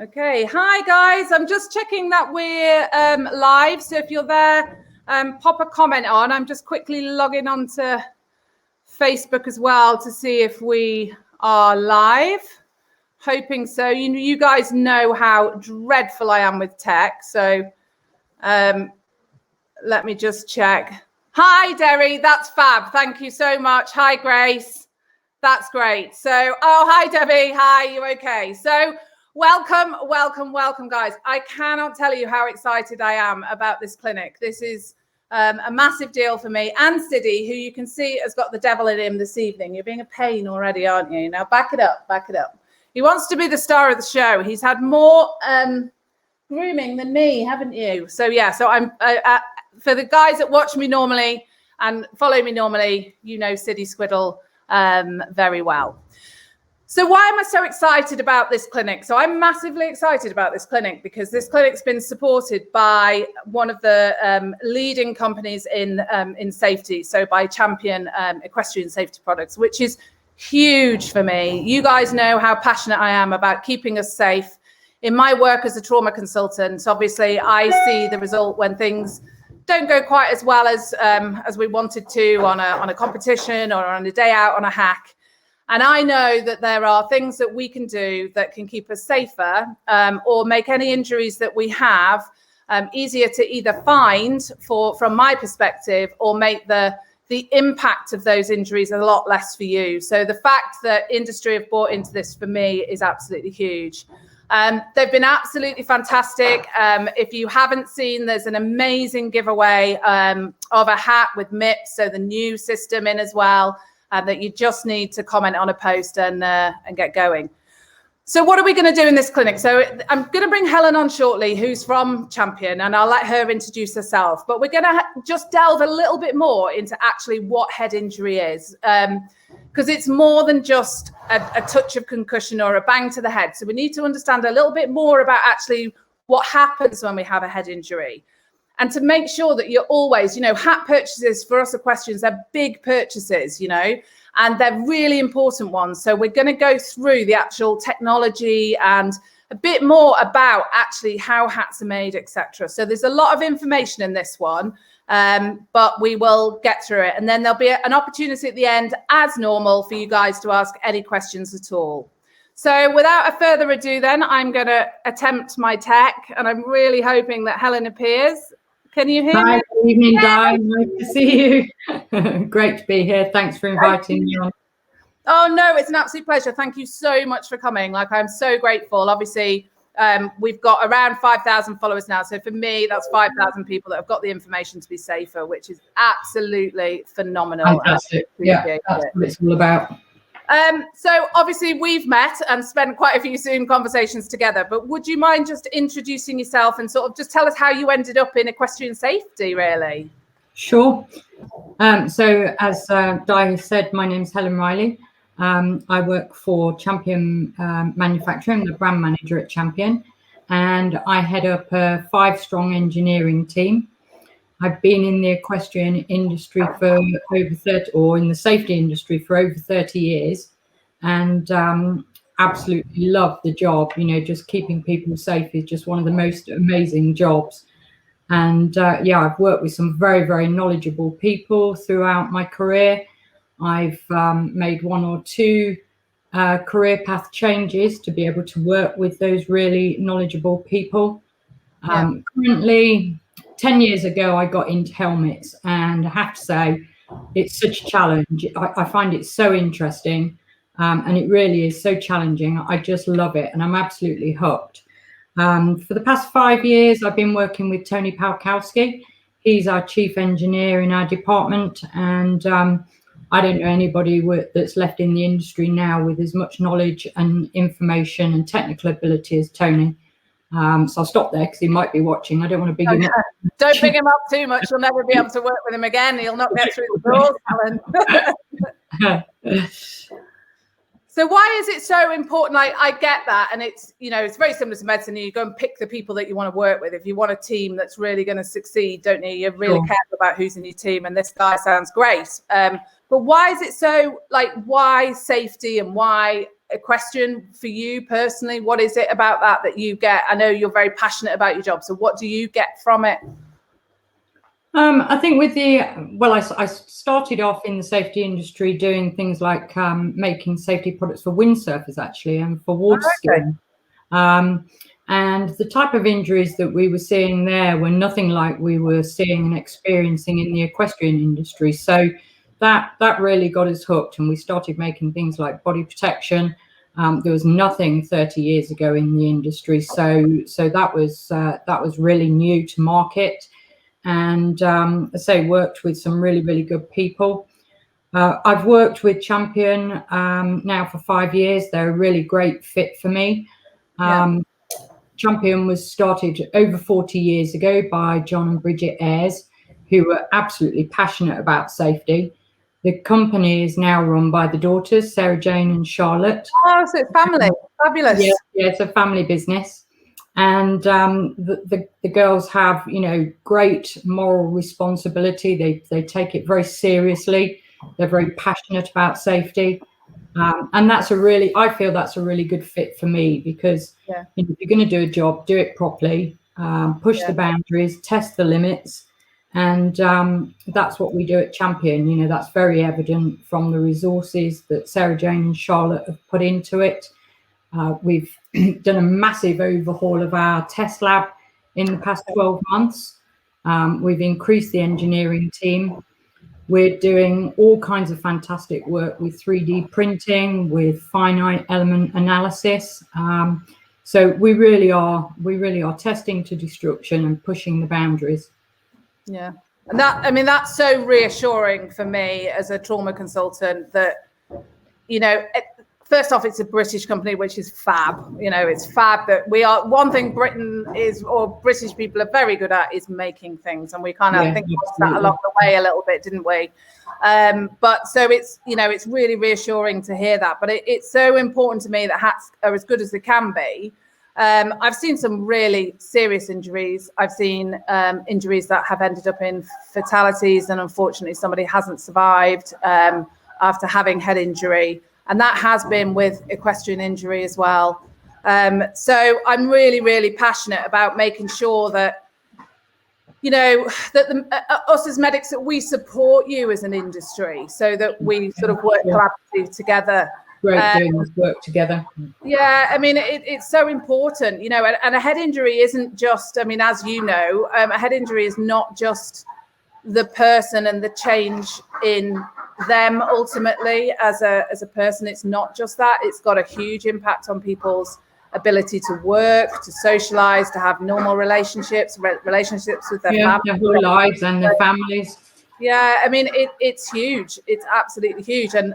Okay, hi guys. I'm just checking that we're live. So if you're there, pop a comment on. I'm just quickly logging onto Facebook as well to see if we are live. Hoping so. You guys know how dreadful I am with tech. So let me just check. Hi, Derry. That's fab. Thank you so much. Hi, Grace. That's great. So, oh, hi, Debbie. Hi, you okay? So, welcome, guys. I cannot tell you how excited I am about this clinic. This is a massive deal for me. And Siddy, who you can see has got the devil in him this evening. You're being a pain already, aren't you? Now, back it up. He wants to be the star of the show. He's had more grooming than me, haven't you? So, yeah, so I'm for the guys that watch me normally and follow me normally, you know Siddy Squiddle very well. So why am I so excited about this clinic? So I'm massively excited about this clinic because this clinic's been supported by one of the leading companies in safety, so by Champion Equestrian Safety Products, which is huge for me. You guys know how passionate I am about keeping us safe. In my work as a trauma consultant, obviously I see the result when things don't go quite as well as we wanted to on a competition or on a day out on a hack. And I know that there are things that we can do that can keep us safer or make any injuries that we have easier to either find from my perspective or make the impact of those injuries a lot less for you. So the fact that industry have bought into this for me is absolutely huge. They've been absolutely fantastic. If you haven't seen, there's an amazing giveaway of a hat with MIPS, so the new system in as well, that you just need to comment on a post and get going. So what are we going to do in this clinic? So I'm going to bring Helen on shortly, who's from Champion, and I'll let her introduce herself. But we're going to just delve a little bit more into actually what head injury is, because it's more than just a touch of concussion or a bang to the head. So we need to understand a little bit more about actually what happens when we have a head injury. And to make sure that you're always, hat purchases for us equestrians, they're big purchases, and they're really important ones. So we're going to go through the actual technology and a bit more about actually how hats are made, etc. So there's a lot of information in this one, but we will get through it. And then there'll be an opportunity at the end, as normal, for you guys to ask any questions at all. So without a further ado, then I'm going to attempt my tech, and I'm really hoping that Helen appears. Can you hear me? Hi, good evening, Diane. Nice to see you. Great to be here. Thanks for inviting me on. Oh, no, it's an absolute pleasure. Thank you so much for coming. I'm so grateful. Obviously, we've got around 5,000 followers now. So for me, that's 5,000 people that have got the information to be safer, which is absolutely phenomenal. Fantastic. Yeah, that's what it's all about. So obviously we've met and spent quite a few Zoom conversations together, but would you mind just introducing yourself and sort of just tell us how you ended up in equestrian safety, really? Sure. So as Di said, my name's Helen Riley. I work for Champion Manufacturing. I'm the brand manager at Champion, and I head up a 5-strong engineering team. I've been in the equestrian industry for over 30, or in the safety industry for over 30 years, and absolutely love the job. Just keeping people safe is just one of the most amazing jobs. And I've worked with some very, very knowledgeable people throughout my career. I've made 1 or 2 career path changes to be able to work with those really knowledgeable people. Currently, 10 years ago, I got into helmets, and I have to say, it's such a challenge. I find it so interesting, and it really is so challenging. I just love it, and I'm absolutely hooked. For the past 5 years, I've been working with Tony Palkowski. He's our chief engineer in our department, and I don't know anybody that's left in the industry now with as much knowledge and information and technical ability as Tony. So I'll stop there because he might be watching. I don't want to big him up. Don't big him up too much. You'll never be able to work with him again. He'll not get through the doors, Helen. So why is it so important? I get that. And it's, it's very similar to medicine. You go and pick the people that you want to work with. If you want a team that's really going to succeed, don't you? You're really careful about who's in your team. And this guy sounds great. But why is it so, why safety and why equestrian for you personally? What is it about that you get? I know you're very passionate about your job, so what do you get from it? I think I started off in the safety industry doing things like making safety products for windsurfers, actually, and for water skiing. And the type of injuries that we were seeing there were nothing like we were seeing and experiencing in the equestrian industry. So that really got us hooked, and we started making things like body protection. There was nothing 30 years ago in the industry, so that was really new to market. And worked with some really good people. I've worked with Champion now for 5 years. They're a really great fit for me. Champion was started over 40 years ago by John and Bridget Ayres, who were absolutely passionate about safety. The company is now run by the daughters, Sarah Jane and Charlotte. Oh, so it's family. Fabulous. Yeah, it's a family business. And the girls have, great moral responsibility. They take it very seriously. They're very passionate about safety. And I feel that's a really good fit for me, because if you're going to do a job, do it properly, push the boundaries, test the limits. And that's what we do at Champion. That's very evident from the resources that Sarah Jane and Charlotte have put into it. We've done a massive overhaul of our test lab in the past 12 months. We've increased the engineering team. We're doing all kinds of fantastic work with 3D printing, with finite element analysis. So we really are testing to destruction and pushing the boundaries. Yeah. And that's so reassuring for me as a trauma consultant that, first off, it's a British company, which is fab. It's fab that we are. One thing Britain is, or British people are very good at, is making things, and we kind of think about that along the way a little bit, didn't we? But so it's it's really reassuring to hear that. But it's so important to me that hats are as good as they can be. I've seen some really serious injuries. I've seen injuries that have ended up in fatalities, and unfortunately, somebody hasn't survived after having head injury. And that has been with equestrian injury as well. So I'm really, really passionate about making sure that, that us as medics, that we support you as an industry, so that we sort of work collaboratively together. Great doing this work together. Yeah, it's so important, and a head injury isn't just, as you know, a head injury is not just the person and the change in them ultimately as a person. It's not just that. It's got a huge impact on people's ability to work, to socialize, to have normal relationships with their families, their whole lives and their families. Yeah, it's huge. It's absolutely huge, and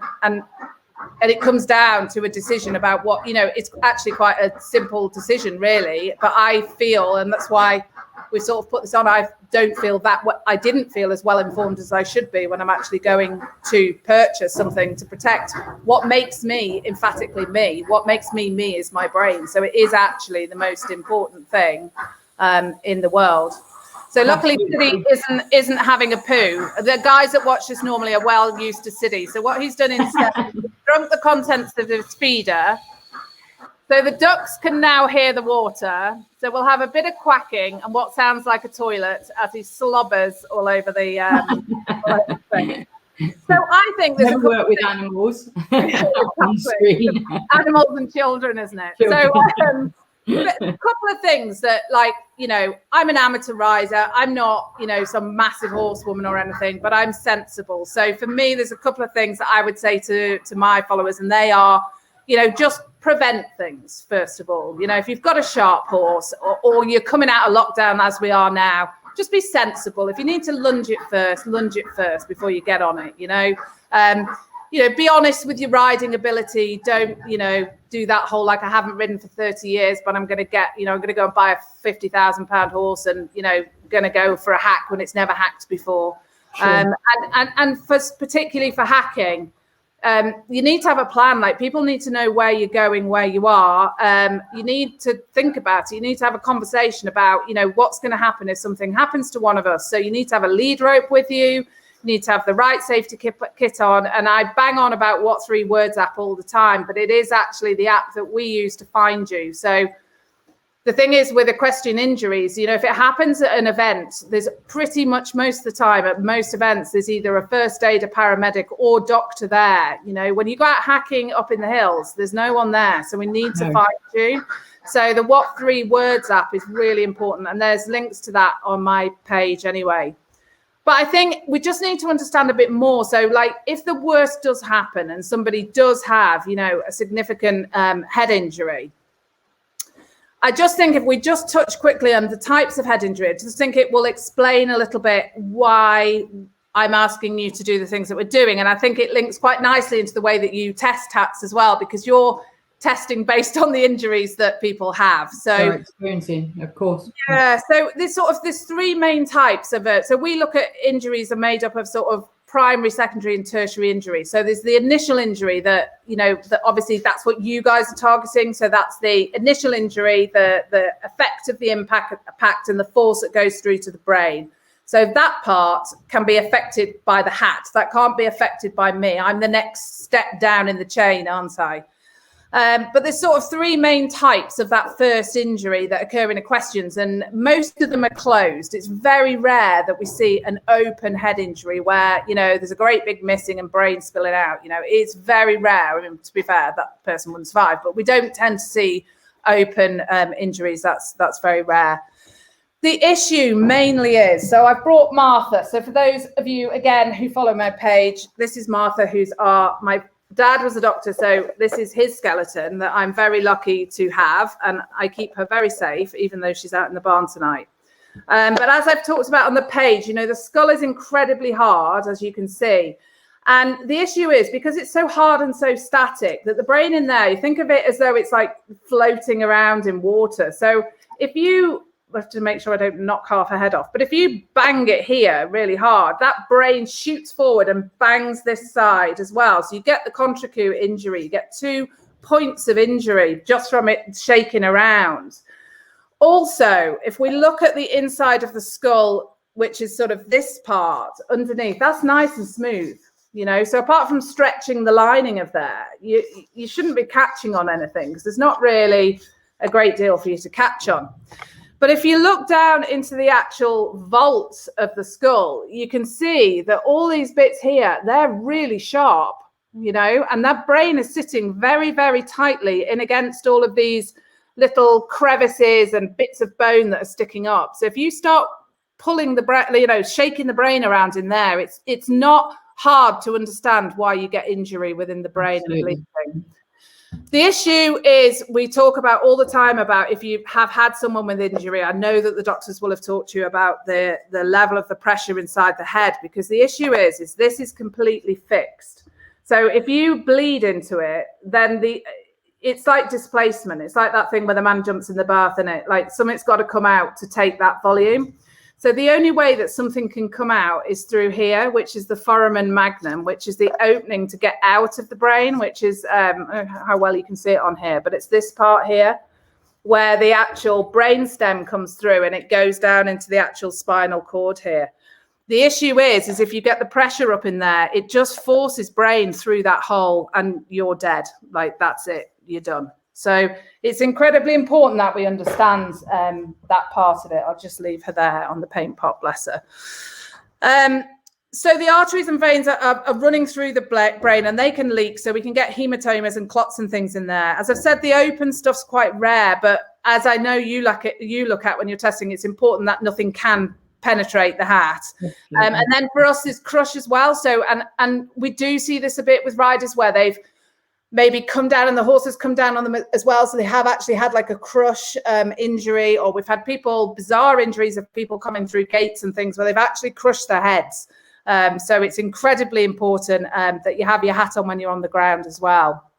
it comes down to a decision about what, it's actually quite a simple decision, really. But I feel, and that's why we sort of put this on, I didn't feel as well informed as I should be when I'm actually going to purchase something to protect what makes me emphatically me. What makes me me is my brain. So it is actually the most important thing in the world. So luckily, Siddy isn't having a poo. The guys that watch this normally are well used to Siddy. So what he's done instead, he's drunk the contents of the feeder. So the ducks can now hear the water. So we'll have a bit of quacking and what sounds like a toilet as he slobbers all over the thing. So I think there's never work with animals on screen. Animals and children, isn't it? So a couple of things that, I'm an amateur rider. I'm not, some massive horsewoman or anything, but I'm sensible. So for me, there's a couple of things that I would say to my followers, and they are, just prevent things, first of all. If you've got a sharp horse or you're coming out of lockdown as we are now, just be sensible. If you need to lunge it first before you get on it, be honest with your riding ability. Don't, do that whole, I haven't ridden for 30 years, but I'm going to get, I'm going to go and buy a £50,000 horse and, going to go for a hack when it's never hacked before. Sure. And particularly for hacking, you need to have a plan. People need to know where you're going, where you are. You need to think about it. You need to have a conversation about, what's going to happen if something happens to one of us. So you need to have a lead rope with you. You need to have the right safety kit on. And I bang on about What 3 Words app all the time, but it is actually the app that we use to find you. So the thing is with equestrian injuries, you know, if it happens at an event, there's pretty much most of the time at most events, there's either a first aid, a paramedic or doctor there. You know, when you go out hacking up in the hills, there's no one there. So we need to find you. So the What 3 Words app is really important. And there's links to that on my page anyway. But I think we just need to understand a bit more. So like if the worst does happen and somebody does have, you know, a significant head injury, I just think if we just touch quickly on the types of head injury, I just think it will explain a little bit why I'm asking you to do the things that we're doing. And I think it links quite nicely into the way that you test TATs as well, because you're testing based on the injuries that people have. So experiencing, of course. Yeah. So there's 3 main types of it. So we look at injuries are made up of sort of primary, secondary and tertiary injury. So there's the initial injury that, you know, that obviously that's what you guys are targeting. So that's the initial injury, the effect of the impact and the force that goes through to the brain. So that part can be affected by the hat. That can't be affected by me. I'm the next step down in the chain, aren't I? But there's sort of 3 main types of that first injury that occur in equestrians, and most of them are closed. It's very rare that we see an open head injury where, you know, there's a great big missing and brain spilling out. You know, it's very rare. I mean, to be fair, that person wouldn't survive, but we don't tend to see open injuries. That's very rare. The issue mainly is, so I've brought Martha. So for those of you, again, who follow my page, this is Martha, who's my dad was a doctor, so this is his skeleton that I'm very lucky to have, and I keep her very safe, even though she's out in the barn tonight. But as I've talked about on the page, you know, the skull is incredibly hard, as you can see. And the issue is, because it's so hard and so static, that the brain in there, you think of it as though it's like floating around in water. So if you have to make sure I don't knock half her head off, but if you bang it here really hard, that brain shoots forward and bangs this side as well. So you get the contra-Q injury, you get 2 points of injury just from it shaking around. Also, if we look at the inside of the skull, which is sort of this part underneath, that's nice and smooth, you know. So apart from stretching the lining of there, you shouldn't be catching on anything, because there's not really a great deal for you to catch on. But if you look down into the actual vault of the skull, you can see that all these bits here, they're really sharp, you know, and that brain is sitting very, very tightly in against all of these little crevices and bits of bone that are sticking up. So if you start pulling the brain, you know, shaking the brain around in there, it's not hard to understand why you get injury within the brain. Absolutely. And bleeding. The issue is, we talk about all the time about if you have had someone with injury, I know that the doctors will have talked to you about the level of the pressure inside the head, because the issue is this is completely fixed. So if you bleed into it, then it's like displacement. It's like that thing where the man jumps in the bath and it like something's got to come out to take that volume. So the only way that something can come out is through here, which is the foramen magnum, which is the opening to get out of the brain, which is how well you can see it on here, but it's this part here where the actual brain stem comes through and it goes down into the actual spinal cord here. The issue is if you get the pressure up in there, it just forces brain through that hole and you're dead. Like, that's it, you're done. So it's incredibly important that we understand that part of it. I'll just leave her there on the paint pot, bless her. So the arteries and veins are running through the brain, and they can leak, so we can get hematomas and clots and things in there. As I've said, the open stuff's quite rare, but as I know you look at when you're testing, it's important that nothing can penetrate the hat. And then for us is crush as well. So and we do see this a bit with riders where they've maybe come down and the horses come down on them as well. So they have actually had like a crush injury, or we've had bizarre injuries of people coming through gates and things where they've actually crushed their heads. So it's incredibly important that you have your hat on when you're on the ground as well.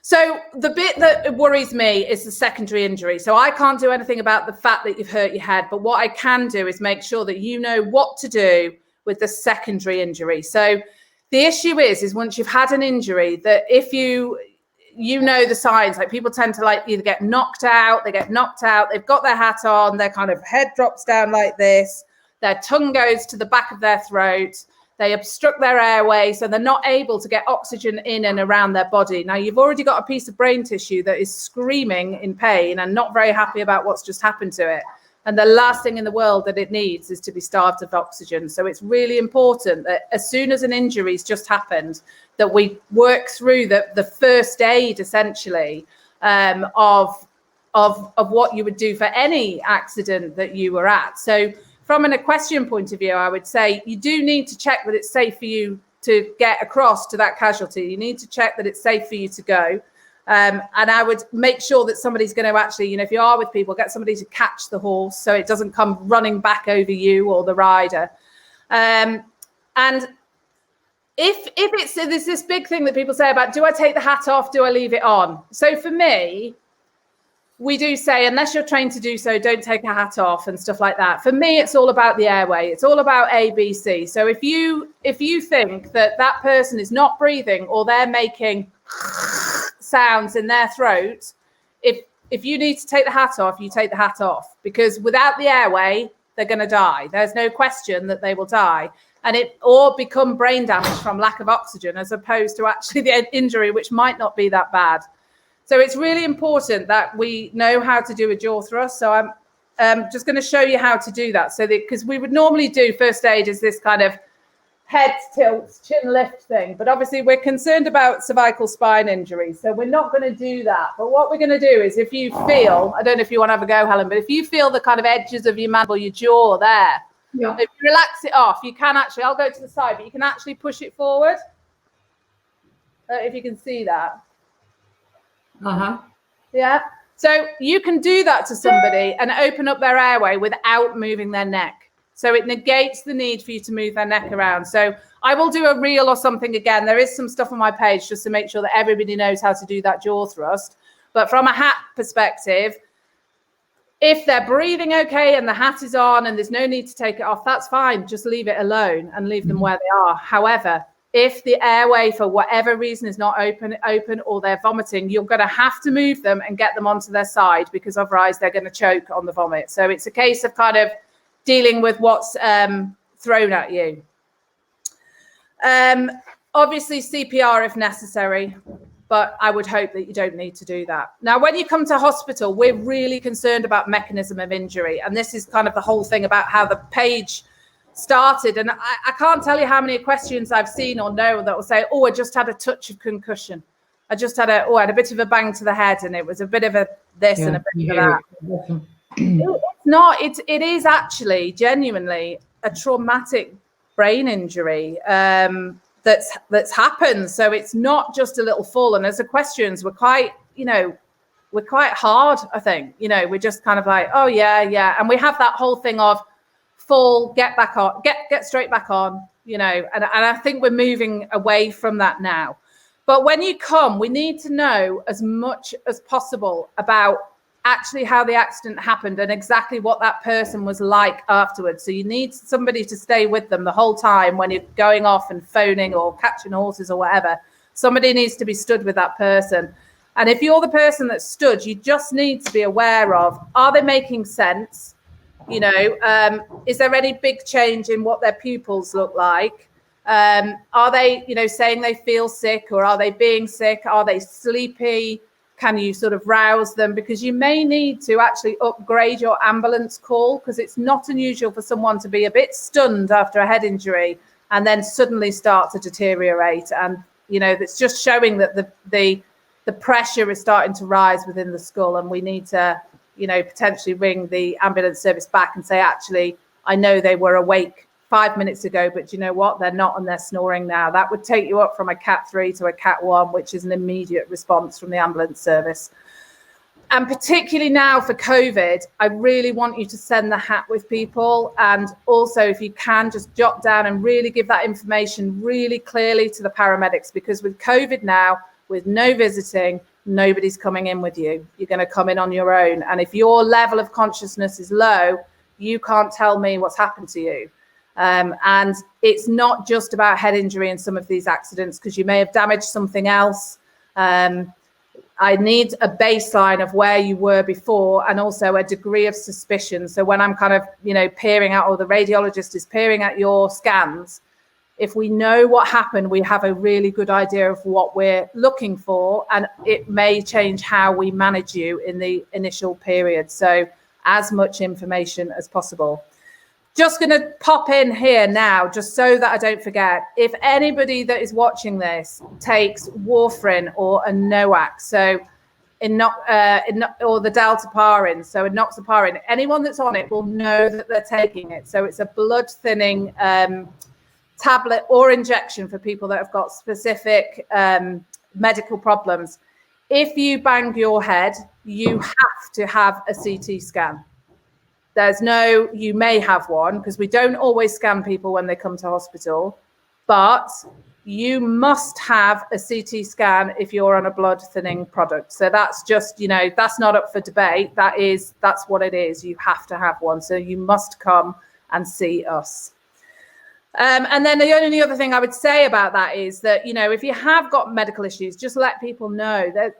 So the bit that worries me is the secondary injury. So I can't do anything about the fact that you've hurt your head, but what I can do is make sure that you know what to do with the secondary injury. So the issue is once you've had an injury, that if you know the signs, like people tend to like either get knocked out, they've got their hat on, their kind of head drops down like this, their tongue goes to the back of their throat, they obstruct their airway, so they're not able to get oxygen in and around their body. Now, you've already got a piece of brain tissue that is screaming in pain and not very happy about what's just happened to it. And the last thing in the world that it needs is to be starved of oxygen. So it's really important that as soon as an injury's just happened, that we work through the first aid, essentially, of what you would do for any accident that you were at. So from an equestrian point of view, I would say you do need to check that it's safe for you to get across to that casualty. You need to check that it's safe for you to go. And I would make sure that somebody's going to actually, you know, if you are with people, get somebody to catch the horse so it doesn't come running back over you or the rider. And if it's, there's this big thing that people say about, do I take the hat off? Do I leave it on? So for me, we do say, unless you're trained to do so, don't take a hat off and stuff like that. For me, it's all about the airway. It's all about A, B, C. So if you think that that person is not breathing or they're making sounds in their throat, if you need to take the hat off, you take the hat off, because without the airway, they're going to die. There's no question that they will die. And it or become brain damage from lack of oxygen, as opposed to actually the injury, which might not be that bad. So it's really important that we know how to do a jaw thrust. So I'm just going to show you how to do that. So because we would normally do first aid is this kind of head tilt, chin lift thing. But obviously we're concerned about cervical spine injuries. So we're not going to do that. But what we're going to do is, if you feel, I don't know if you want to have a go, Helen, but if you feel the kind of edges of your mandible, your jaw there, if you relax it off, you can actually, I'll go to the side, but you can actually push it forward. If you can see that. Yeah. So you can do that to somebody and open up their airway without moving their neck. So it negates the need for you to move their neck around. So I will do a reel or something again. There is some stuff on my page just to make sure that everybody knows how to do that jaw thrust. But from a hat perspective, if they're breathing okay and the hat is on and there's no need to take it off, that's fine. Just leave it alone and leave them where they are. However, if the airway for whatever reason is not open or they're vomiting, you're going to have to move them and get them onto their side, because otherwise they're going to choke on the vomit. So it's a case of kind of dealing with what's thrown at you. Obviously CPR if necessary, but I would hope that you don't need to do that. Now, when you come to hospital, we're really concerned about mechanism of injury. And this is kind of the whole thing about how the page started. And I can't tell you how many questions I've seen or know that will say, oh, I just had a touch of concussion. I just had a bit of a bang to the head, and it was a bit of a this and a bit of that. It's not, it is actually genuinely a traumatic brain injury that's happened. So it's not just a little fall. And as the questions were quite, we're quite hard, I think. We're just kind of like, oh yeah. And we have that whole thing of fall, get back on, get straight back on, and I think we're moving away from that now. But when you come, we need to know as much as possible about actually how the accident happened and exactly what that person was like afterwards. So you need somebody to stay with them the whole time when you're going off and phoning or catching horses or whatever. Somebody needs to be stood with that person. And if you're the person that's stood, you just need to be aware of, are they making sense? Is there any big change in what their pupils look like? Are they, saying they feel sick, or are they being sick? Are they sleepy? Can you sort of rouse them? Because you may need to actually upgrade your ambulance call, because it's not unusual for someone to be a bit stunned after a head injury and then suddenly start to deteriorate. And, that's just showing that the pressure is starting to rise within the skull, and we need to, potentially ring the ambulance service back and say, actually, I know they were awake 5 minutes ago, but you know what? They're not, and they're snoring now. That would take you up from a Cat 3 to a Cat 1, which is an immediate response from the ambulance service. And particularly now for COVID, I really want you to send the hat with people. And also, if you can, just jot down and really give that information really clearly to the paramedics, because with COVID now, with no visiting, nobody's coming in with you. You're going to come in on your own. And if your level of consciousness is low, you can't tell me what's happened to you. And it's not just about head injury in some of these accidents, because you may have damaged something else. I need a baseline of where you were before, and also a degree of suspicion. So when I'm kind of, peering out, or the radiologist is peering at your scans, if we know what happened, we have a really good idea of what we're looking for, and it may change how we manage you in the initial period. So as much information as possible. Just going to pop in here now, just so that I don't forget. If anybody that is watching this takes warfarin or a NOAC, so or the dalteparin, so enoxaparin, anyone that's on it will know that they're taking it. So it's a blood thinning tablet or injection for people that have got specific medical problems. If you bang your head, you have to have a CT scan. You may have one, because we don't always scan people when they come to hospital, but you must have a CT scan if you're on a blood thinning product. So that's just, that's not up for debate. That's what it is. You have to have one. So you must come and see us. And then the only other thing I would say about that is that, if you have got medical issues, just let people know that,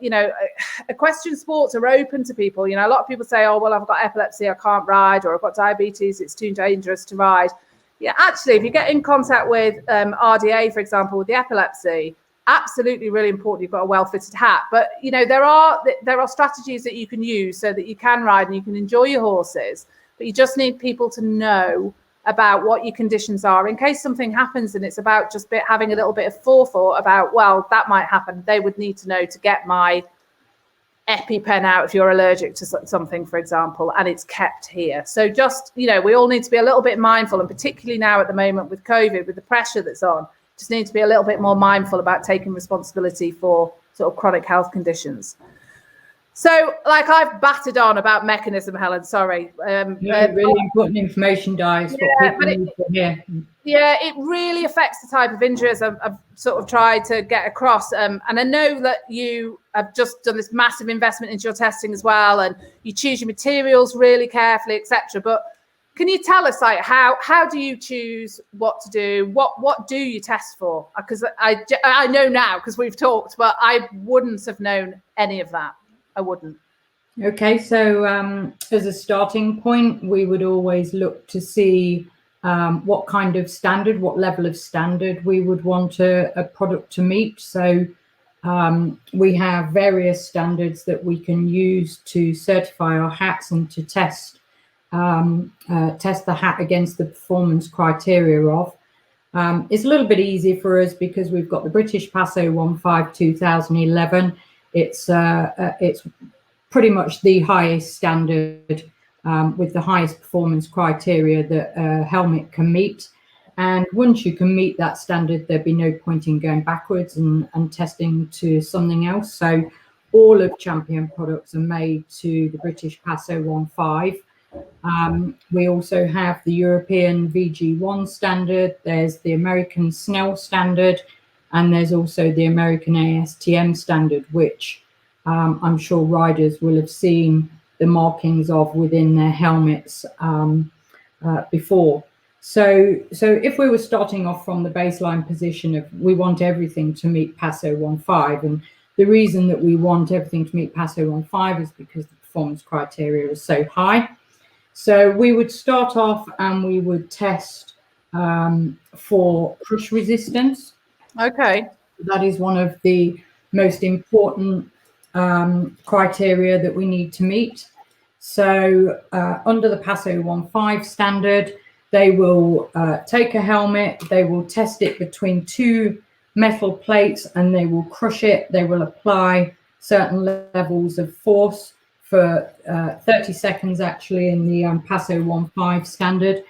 equestrian sports are open to people. A lot of people say, oh, well, I've got epilepsy, I can't ride, or I've got diabetes, it's too dangerous to ride. Yeah, actually, if you get in contact with RDA, for example, with the epilepsy, absolutely really important. You've got a well-fitted hat. But, there are strategies that you can use so that you can ride and you can enjoy your horses. But you just need people to know about what your conditions are in case something happens, and it's about just having a little bit of forethought about, well, that might happen. They would need to know to get my EpiPen out if you're allergic to something, for example, and it's kept here. So just, we all need to be a little bit mindful, and particularly now at the moment with COVID, with the pressure that's on, just need to be a little bit more mindful about taking responsibility for sort of chronic health conditions. So, I've battered on about mechanism, Helen. Sorry. Really important information, Di. Yeah, it really affects the type of injuries I've sort of tried to get across. And I know that you have just done this massive investment into your testing as well, and you choose your materials really carefully, etc. But can you tell us, how do you choose what to do? What do you test for? Because I know now because we've talked, but I wouldn't have known any of that. I wouldn't. Okay, so as a starting point, we would always look to see what kind of standard, what level of standard we would want a product to meet. So we have various standards that we can use to certify our hats and to test the hat against the performance criteria of. It's a little bit easier for us because we've got the British PASO 15 2011. It's pretty much the highest standard with the highest performance criteria that a helmet can meet. And once you can meet that standard, there'd be no point in going backwards and testing to something else. So all of Champion products are made to the British PASO 15. We also have the European VG1 standard. There's the American Snell standard. And there's also the American ASTM standard, which I'm sure riders will have seen the markings of within their helmets before. So if we were starting off from the baseline position of we want everything to meet PASO 15, and the reason that we want everything to meet PASO 15 is because the performance criteria is so high. So we would start off and we would test for crush resistance. Okay. That is one of the most important criteria that we need to meet. So under the PASO 15 standard, they will take a helmet, they will test it between two metal plates and they will crush it. They will apply certain levels of force for 30 seconds actually in the PASO 15 standard.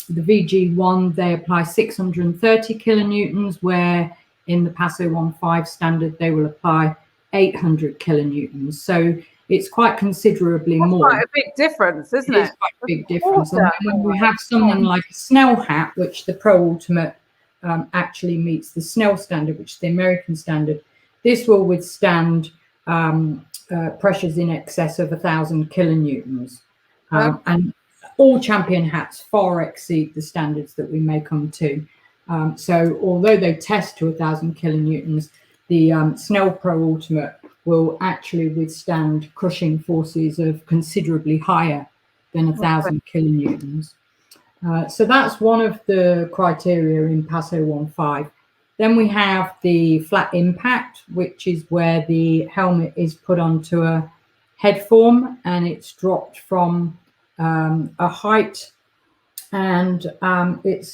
The VG1, they apply 630 kilonewtons, where in the PASO 15 standard, they will apply 800 kilonewtons. So it's quite considerably more. Quite a big difference, isn't it? It's quite a big difference. And when we have something like a Snell hat, which the Pro Ultimate actually meets the Snell standard, which is the American standard, this will withstand pressures in excess of 1,000 kilonewtons. And all Champion hats far exceed the standards that we may come to. So although they test to 1,000 kilonewtons, the Snell Pro Ultimate will actually withstand crushing forces of considerably higher than 1,000 kilonewtons. So that's one of the criteria in PAS 015. Then we have the flat impact, which is where the helmet is put onto a head form and it's dropped from a height, and it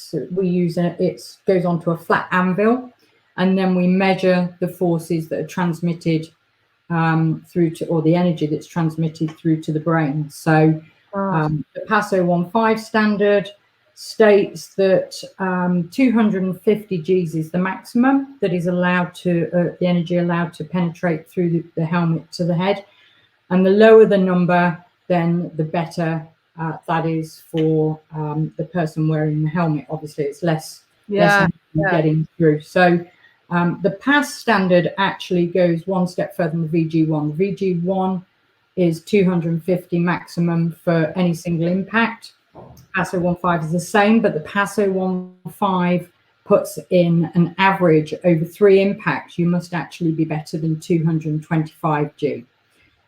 goes onto a flat anvil, and then we measure the forces that are transmitted through to, or the energy that's transmitted through to the brain. So the PAS 015 standard states that 250 Gs is the maximum that is allowed to, the energy allowed to penetrate through the helmet to the head. And the lower the number, then the better that is for the person wearing the helmet. Obviously, it's less getting through. So the PAS standard actually goes one step further than the VG1. The VG1 is 250 maximum for any single impact. PAS 015 is the same, but the PAS 015 puts in an average over 3 impacts. You must actually be better than 225 G.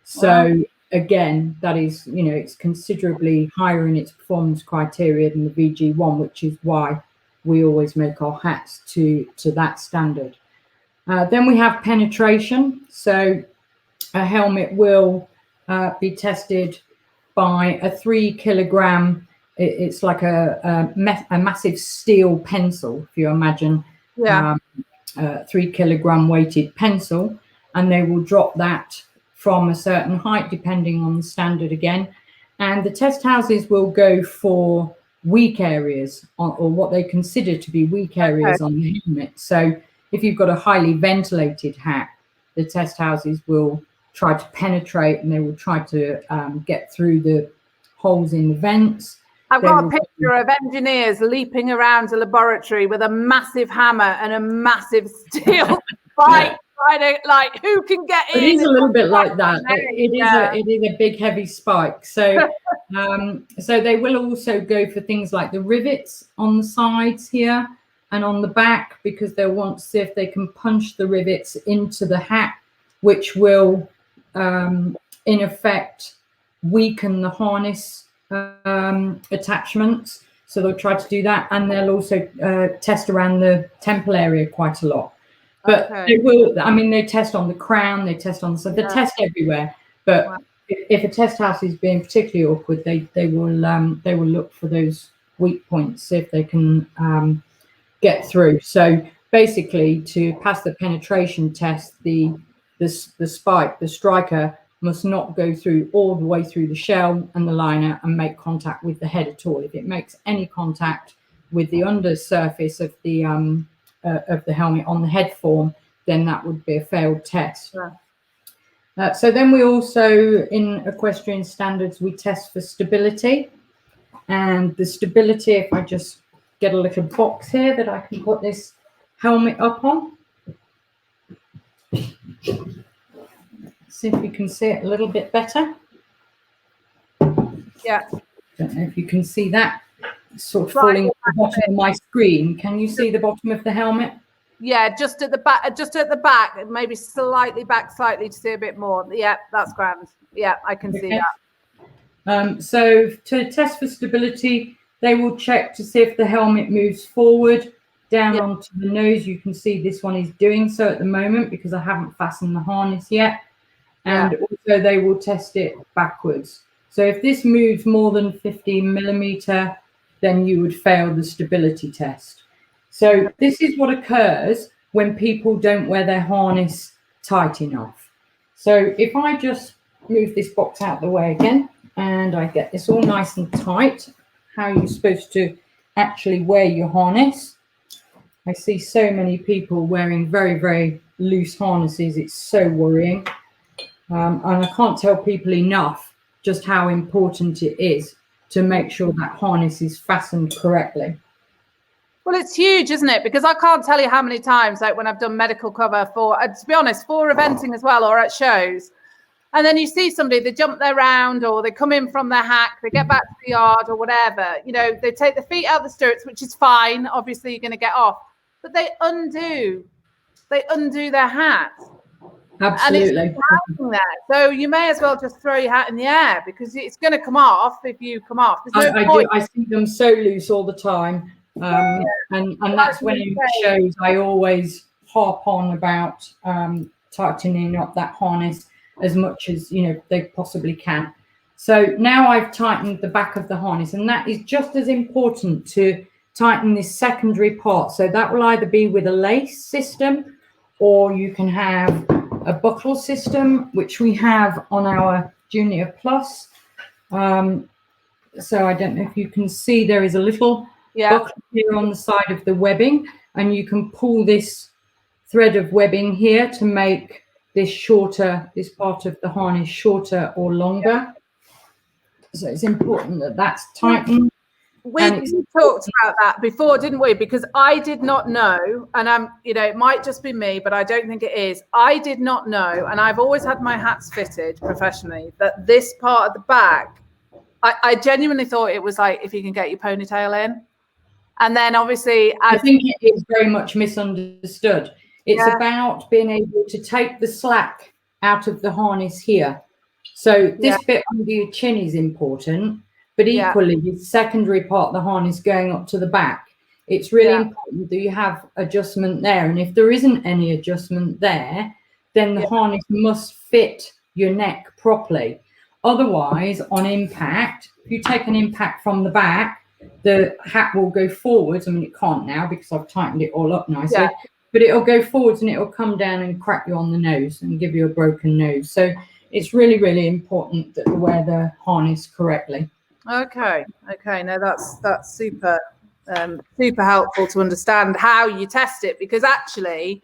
So again, that is, it's considerably higher in its performance criteria than the VG1, which is why we always make our hats to that standard. Then we have penetration. So a helmet will be tested by a 3 kilogram. It's like a massive steel pencil, if you imagine, 3 kilogram weighted pencil, and they will drop that from a certain height, depending on the standard again. And the test houses will go for weak areas or what they consider to be weak areas on the helmet. So if you've got a highly ventilated hat, the test houses will try to penetrate and they will try to get through the holes in the vents. I've got a picture of engineers leaping around a laboratory with a massive hammer and a massive steel spike. Like, who can get in? It is a little bit like that. It is a big, heavy spike. So, so they will also go for things like the rivets on the sides here and on the back, because they'll want to see if they can punch the rivets into the hat, which will, in effect, weaken the harness attachments. So they'll try to do that, and they'll also test around the temple area quite a lot. But they will, I mean, they test on the crown, they test on, so they test everywhere. But if a test house is being particularly awkward, they will look for those weak points, see if they can get through. So basically, to pass the penetration test, the spike, the striker, must not go through all the way through the shell and the liner and make contact with the head at all. If it makes any contact with the undersurface of the helmet on the head form, then that would be a failed test. So then we also, in equestrian standards, we test for stability. And the stability, if I just get a little box here that I can put this helmet up on. See if you can see it a little bit better. Yeah. Don't know if you can see that. It's sort of falling at the bottom of my screen. Can you see the bottom of the helmet? Yeah, just at the back, maybe slightly back to see a bit more. Yeah, that's grand. Yeah, I can see that. So to test for stability, they will check to see if the helmet moves forward, down onto the nose. You can see this one is doing so at the moment because I haven't fastened the harness yet. And also they will test it backwards. So if this moves more than 15 millimeter, then you would fail the stability test. So this is what occurs when people don't wear their harness tight enough. So if I just move this box out of the way again, and I get this all nice and tight, how you're supposed to actually wear your harness. I see so many people wearing very, very loose harnesses. It's so worrying. And I can't tell people enough just how important it is to make sure that harness is fastened correctly. Well, it's huge, isn't it? Because I can't tell you how many times, like when I've done medical cover for, to be honest, for eventing as well, or at shows, and then you see somebody, they jump their round, or they come in from their hack, they get back to the yard or whatever, they take the feet out of the stirrups, which is fine. Obviously, you're going to get off, but they undo their hat. Absolutely. And it's hanging there. So you may as well just throw your hat in the air, because it's going to come off if you come off. There's no point. I see them so loose all the time. And that's when in shows I always harp on about tightening up that harness as much as they possibly can. So now I've tightened the back of the harness, and that is just as important to tighten this secondary part. So that will either be with a lace system, or you can have a buckle system, which we have on our Junior Plus. So I don't know if you can see, there is a little buckle here on the side of the webbing, and you can pull this thread of webbing here to make this shorter, this part of the harness shorter or longer. So it's important that that's tightened. We talked about that before, didn't we? Because I did not know, and it might just be me, but I don't think it is. I did not know, and I've always had my hats fitted professionally, that this part of the back, I genuinely thought it was like if you can get your ponytail in. And then obviously, I think it is very much misunderstood. It's about being able to take the slack out of the harness here. So this bit under your chin is important, but equally the secondary part of the harness going up to the back, it's really important that you have adjustment there. And if there isn't any adjustment there, then the harness must fit your neck properly. Otherwise, on impact, if you take an impact from the back, the hat will go forwards. I mean, it can't now because I've tightened it all up nicely, but it'll go forwards and it'll come down and crack you on the nose and give you a broken nose. So it's really, really important that you wear the harness correctly. Okay. No, that's super, super helpful to understand how you test it, because actually,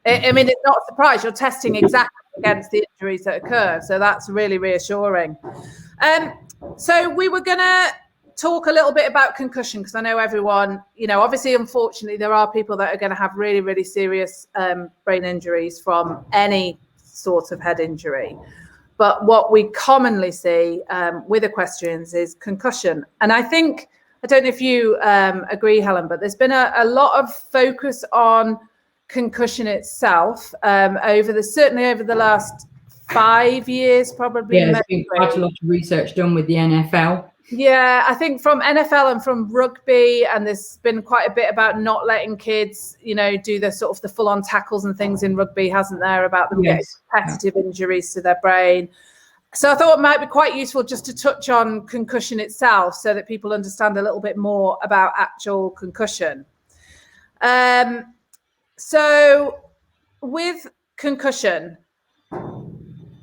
I mean, it's not a surprise. You're testing exactly against the injuries that occur. So that's really reassuring. So we were going to talk a little bit about concussion, because I know everyone, obviously, unfortunately, there are people that are going to have really, really serious brain injuries from any sort of head injury. But what we commonly see with equestrians is concussion. And I don't know if you agree, Helen, but there's been a lot of focus on concussion itself certainly over the last 5 years, probably. Yeah, there's been quite a lot of research done with the NFL. Yeah, I think from NFL and from rugby, and there's been quite a bit about not letting kids, do the sort of the full-on tackles and things in rugby, hasn't there, about them getting repetitive injuries to their brain. So I thought it might be quite useful just to touch on concussion itself, so that people understand a little bit more about actual concussion. So with concussion,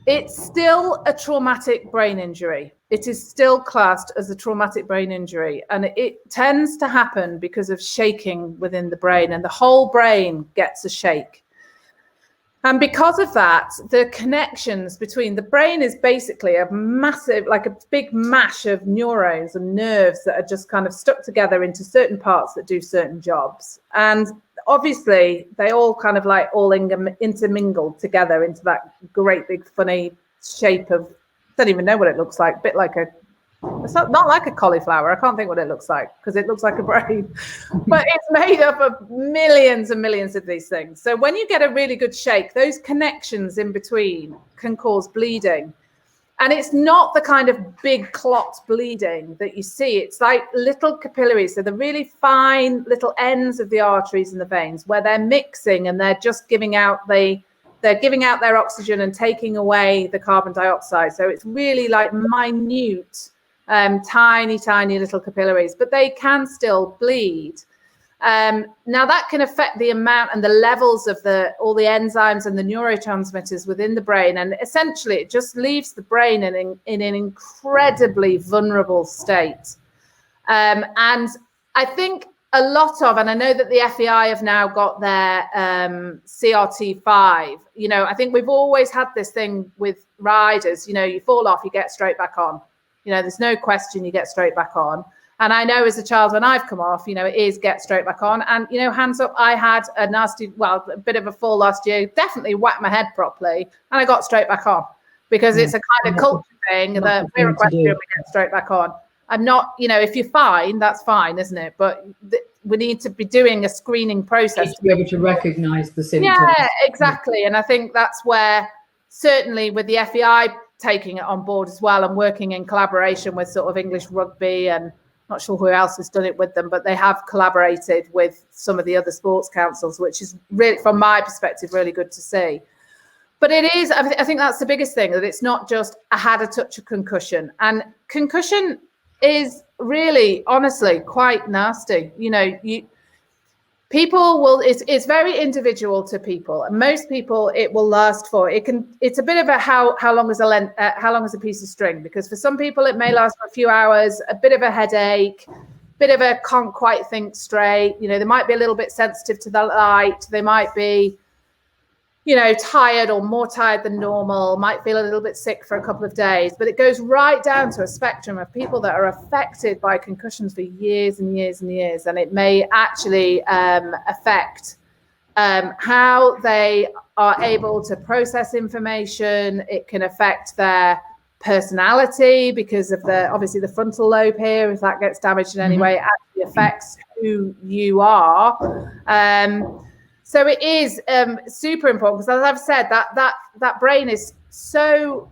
it's still a traumatic brain injury. It is still classed as a traumatic brain injury, and it tends to happen because of shaking within the brain, and the whole brain gets a shake. And because of that, the connections between the brain is basically a massive, like a big mash of neurons and nerves that are just kind of stuck together into certain parts that do certain jobs. And obviously, they all kind of like all intermingled together into that great big funny shape of, I don't even know what it looks like, a bit like it's not like a cauliflower. I can't think what it looks like, because it looks like a brain, but it's made up of millions and millions of these things. So when you get a really good shake, those connections in between can cause bleeding. And it's not the kind of big clot bleeding that you see. It's like little capillaries. So the really fine little ends of the arteries and the veins, where they're mixing and they're just giving out their oxygen and taking away the carbon dioxide. So it's really like minute, tiny little capillaries, but they can still bleed. Now that can affect the amount and the levels of all the enzymes and the neurotransmitters within the brain. And essentially it just leaves the brain in an incredibly vulnerable state. And I think a lot of, and I know that the FEI have now got their CRT5, I think we've always had this thing with riders, you fall off, you get straight back on. There's no question, you get straight back on. And I know as a child, when I've come off, it is get straight back on. And, hands up, I had a bit of a fall last year, definitely whacked my head properly, and I got straight back on, because it's a kind of culture thing that we're equestrian, we get straight back on. I'm not, if you're fine, that's fine, isn't it? But we need to be doing a screening process to be able to recognize the symptoms. Yeah, exactly. And I think that's where, certainly with the FEI taking it on board as well and working in collaboration with sort of English Rugby, and not sure who else has done it with them, but they have collaborated with some of the other sports councils, which is really, from my perspective, really good to see. But it is, I think that's the biggest thing, that it's not just I had a touch of concussion. And concussion is really, honestly, quite nasty. You know, people will, it's very individual to people, and most people it will last for, it's a bit of a how long is a piece of string, because for some people it may last for a few hours, a bit of a headache, bit of a can't quite think straight, you know, they might be a little bit sensitive to the light, they might be, you know, tired or more tired than normal, might feel a little bit sick for a couple of days, but it goes right down to a spectrum of people that are affected by concussions for years and years and years. And it may actually affect how they are able to process information. It can affect their personality because of obviously the frontal lobe here, if that gets damaged in any way, it actually affects who you are. So it is super important, because as I've said, that brain is so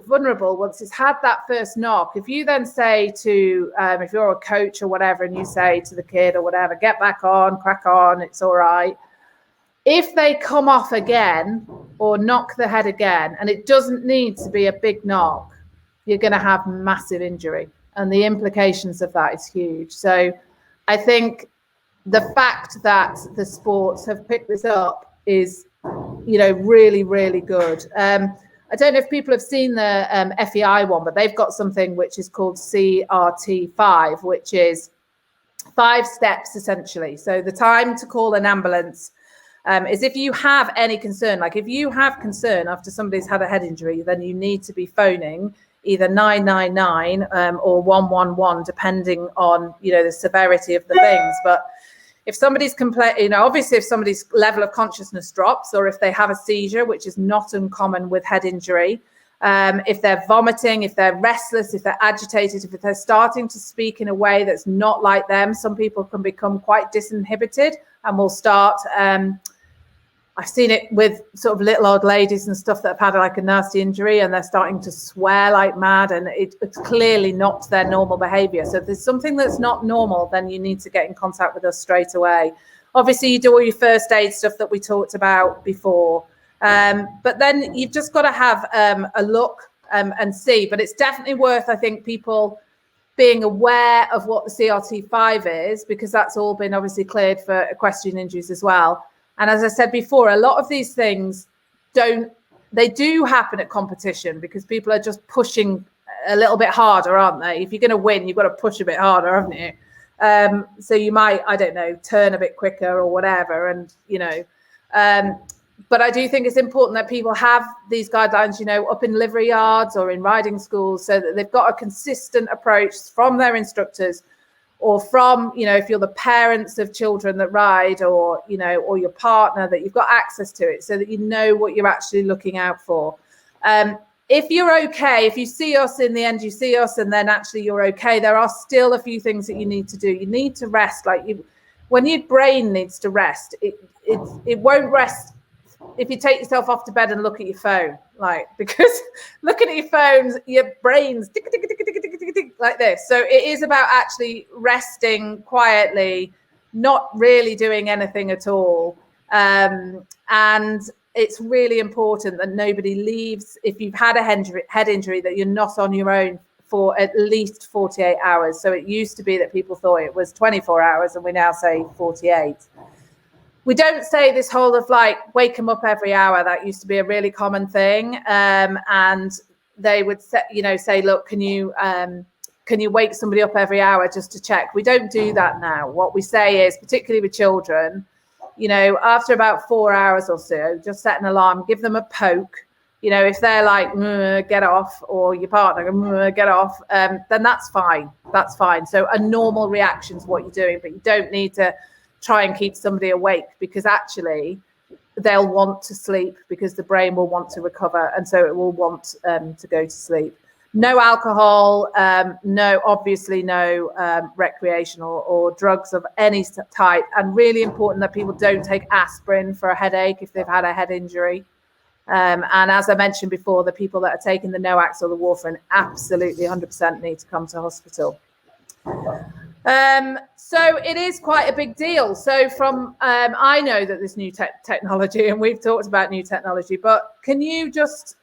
vulnerable once it's had that first knock. If you then say to, if you're a coach or whatever, and you say to the kid or whatever, get back on, crack on, it's all right. If they come off again or knock the head again, and it doesn't need to be a big knock, you're going to have massive injury. And the implications of that is huge. So I think the fact that the sports have picked this up is, you know, really, really good. I don't know if people have seen the FEI one, but they've got something which is called CRT5, which is 5 steps essentially. So the time to call an ambulance is if you have any concern, like if you have concern after somebody's had a head injury, then you need to be phoning either 999 or 111, depending on, you know, the severity of the things. But if somebody's you know, obviously if somebody's level of consciousness drops, or if they have a seizure, which is not uncommon with head injury, if they're vomiting, if they're restless, if they're agitated, if they're starting to speak in a way that's not like them, some people can become quite disinhibited and will start, I've seen it with sort of little old ladies and stuff that have had like a nasty injury, and they're starting to swear like mad, and it's clearly not their normal behavior. So if there's something that's not normal, then you need to get in contact with us straight away. Obviously, you do all your first aid stuff that we talked about before, but then you've just got to have a look and see. But it's definitely worth, I think, people being aware of what the CRT5 is, because that's all been obviously cleared for equestrian injuries as well. And as I said before, a lot of these things do happen at competition, because people are just pushing a little bit harder, aren't they? If you're going to win, you've got to push a bit harder, haven't you? So you might, I don't know, turn a bit quicker or whatever. And, you know, but I do think it's important that people have these guidelines, you know, up in livery yards or in riding schools, so that they've got a consistent approach from their instructors, or from, you know, if you're the parents of children that ride, or, you know, or your partner, that you've got access to it so that you know what you're actually looking out for. If you're okay, if you see us in the end, you see us and then actually you're okay, there are still a few things that you need to do. You need to rest. Like when your brain needs to rest, it won't rest if you take yourself off to bed and look at your phone, like, because looking at your phones, your brain's tick, tick, tick, tick, tick, tick, tick, like this. So it is about actually resting quietly, not really doing anything at all. And it's really important that nobody leaves, if you've had a head injury, that you're not on your own for at least 48 hours. So it used to be that people thought it was 24 hours, and we now say 48. We don't say this whole of like wake them up every hour. That used to be a really common thing, and they would say, look, can you wake somebody up every hour just to check? We don't do that now. What we say is, particularly with children, you know, after about 4 hours or so, just set an alarm, give them a poke. You know, if they're like, get off, or your partner, get off, then that's fine. That's fine. So a normal reaction is what you're doing, but you don't need to try and keep somebody awake, because actually they'll want to sleep, because the brain will want to recover, and so it will want to go to sleep. no alcohol, obviously no recreational or drugs of any type, and really important that people don't take aspirin for a headache if they've had a head injury. And as I mentioned before, the people that are taking the NOACs or the warfarin absolutely 100% need to come to hospital. So it is quite a big deal. So from I know that there's new technology, and we've talked about new technology, but can you just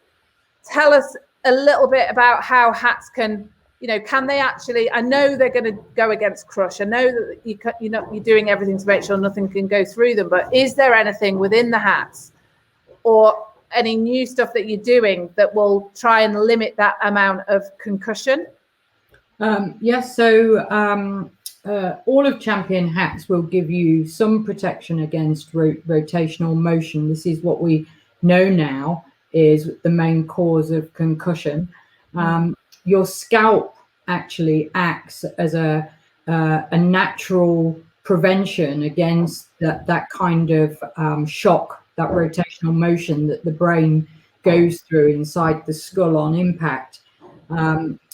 tell us a little bit about how hats can, can they actually, I know they're going to go against crush. I know that you're doing everything to make sure nothing can go through them, but is there anything within the hats or any new stuff that you're doing that will try and limit that amount of concussion? Yes, so all of Champion hats will give you some protection against rotational motion. This is what we know now is the main cause of concussion. Your scalp actually acts as a natural prevention against that kind of shock, that rotational motion that the brain goes through inside the skull on impact.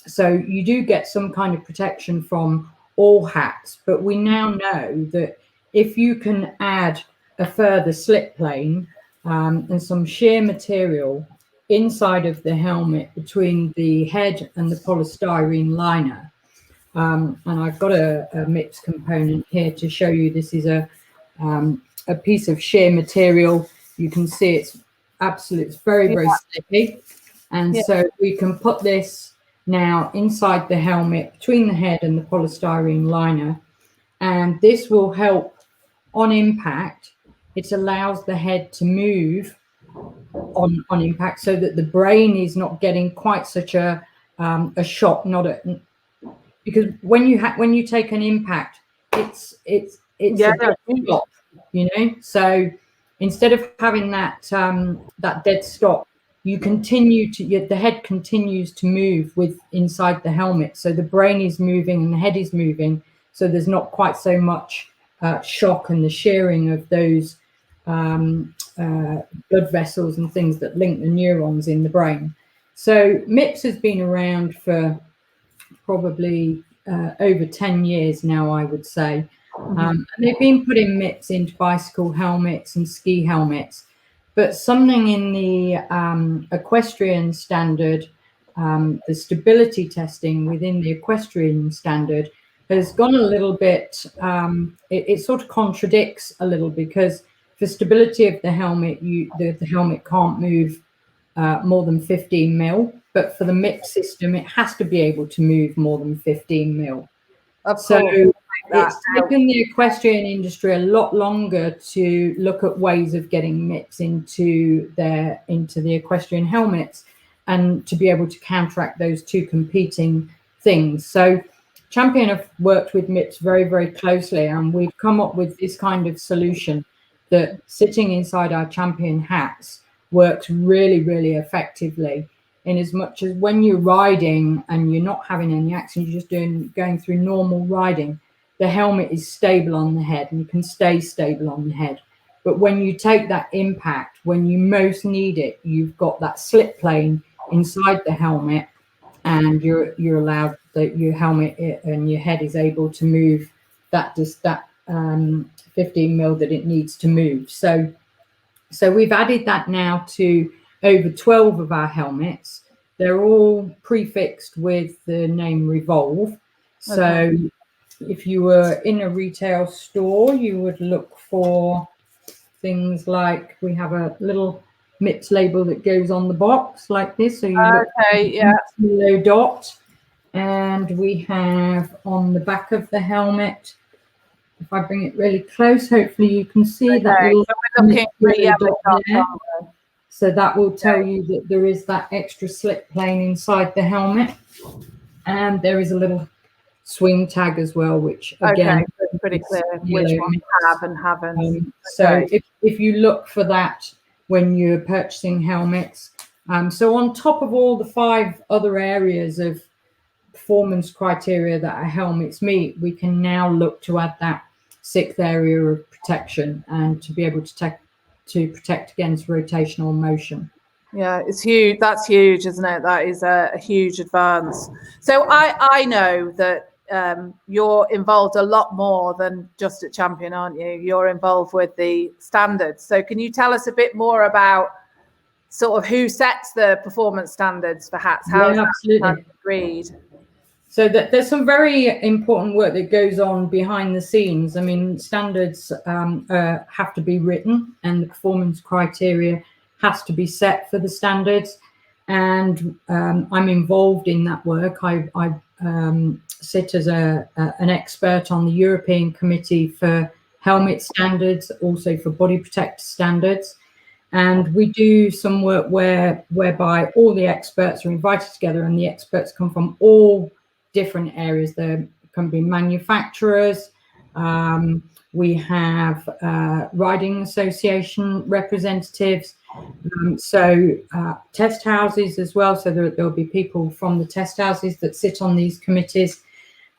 So you do get some kind of protection from all hats, but we now know that if you can add a further slip plane and some shear material inside of the helmet between the head and the polystyrene liner, and I've got a MIPS component here to show you. This is a piece of shear material. You can see it's very, very slippy. And so we can put this now inside the helmet between the head and the polystyrene liner, and this will help on impact. It allows the head to move on impact so that the brain is not getting quite such a shock, because when you take an impact, it's a stop, so instead of having that dead stop, the head continues to move with inside the helmet. So the brain is moving and the head is moving. So there's not quite so much shock and the shearing of those blood vessels and things that link the neurons in the brain. So MIPS has been around for probably over 10 years now, I would say. And they've been putting MIPS into bicycle helmets and ski helmets. But something in the equestrian standard, the stability testing within the equestrian standard has gone a little bit, it sort of contradicts a little, because for stability of the helmet, the helmet can't move more than 15 mil. But for the MIPS system, it has to be able to move more than 15 mil. So it's taken the equestrian industry a lot longer to look at ways of getting MIPS into the equestrian helmets and to be able to counteract those two competing things. So Champion have worked with MIPS very, very closely, and we've come up with this kind of solution that sitting inside our Champion hats works really, really effectively. In as much as when you're riding and you're not having any accident, you're just going through normal riding, the helmet is stable on the head and you can stay stable on the head. But when you take that impact, when you most need it, you've got that slip plane inside the helmet, and you're allowed that your helmet and your head is able to move that 15 mil that it needs to move. So we've added that now to over 12 of our helmets. They're all prefixed with the name Revolve. So if you were in a retail store, you would look for things like, we have a little MIPS label that goes on the box like this. So you look for dot, and we have on the back of the helmet, if I bring it really close, hopefully you can see that little dot there. So that will tell you that there is that extra slip plane inside the helmet, and there is a little swing tag as well, which again pretty clear which ones have and haven't. So if you look for that when you're purchasing helmets, so on top of all the 5 other areas of performance criteria that our helmets meet, we can now look to add that 6th area of protection and to be able to protect against rotational motion. Yeah, it's huge. That's huge, isn't it? That is a huge advance. So I know that you're involved a lot more than just at Champion, aren't you? You're involved with the standards. So can you tell us a bit more about sort of who sets the performance standards for hats? How is that agreed? So there's some very important work that goes on behind the scenes. I mean, standards have to be written, and the performance criteria has to be set for the standards. And I'm involved in that work. I sit as an expert on the European Committee for helmet standards, also for body protector standards. And we do some work whereby all the experts are invited together, and the experts come from all different areas. There can be manufacturers, we have riding association representatives, test houses as well. So there'll be people from the test houses that sit on these committees,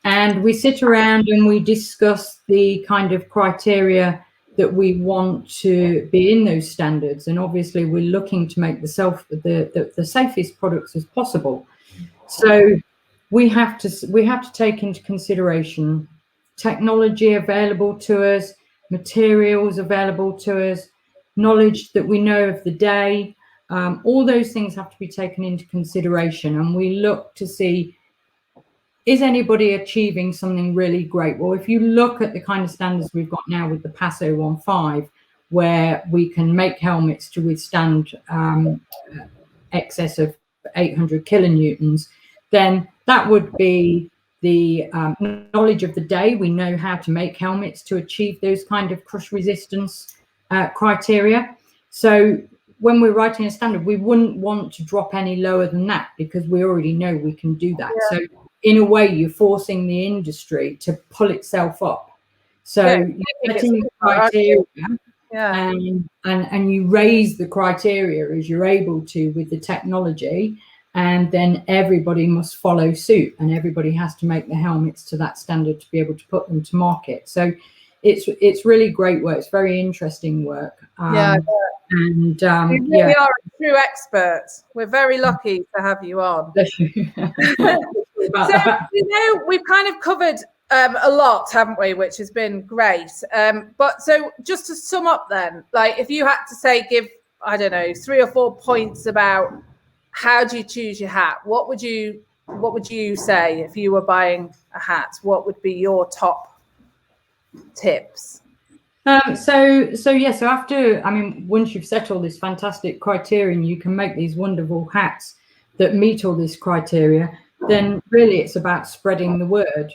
and we sit around and we discuss the kind of criteria that we want to be in those standards. And obviously we're looking to make the safest products as possible. So we have to take into consideration technology available to us, materials available to us, knowledge that we know of the day. All those things have to be taken into consideration, and we look to see, is anybody achieving something really great? Well, if you look at the kind of standards we've got now with the PAS 015, where we can make helmets to withstand excess of 800 kilonewtons, then that would be the knowledge of the day. We know how to make helmets to achieve those kind of crush resistance criteria. So when we're writing a standard, we wouldn't want to drop any lower than that, because we already know we can do that. Yeah. So in a way, you're forcing the industry to pull itself up. So you're setting the criteria, and you raise the criteria as you're able to with the technology, and then everybody must follow suit, and everybody has to make the helmets to that standard to be able to put them to market. So it's really great work. It's very interesting work. And we really are true experts. We're very lucky to have you on. So we've kind of covered a lot, haven't we, which has been great. But so just to sum up then, like if you had to say, give, I don't know, 3 or 4 points about how do you choose your hat, what would you say if you were buying a hat? What would be your top tips? So after, I mean, once you've set all this fantastic criteria, you can make these wonderful hats that meet all this criteria, then really it's about spreading the word.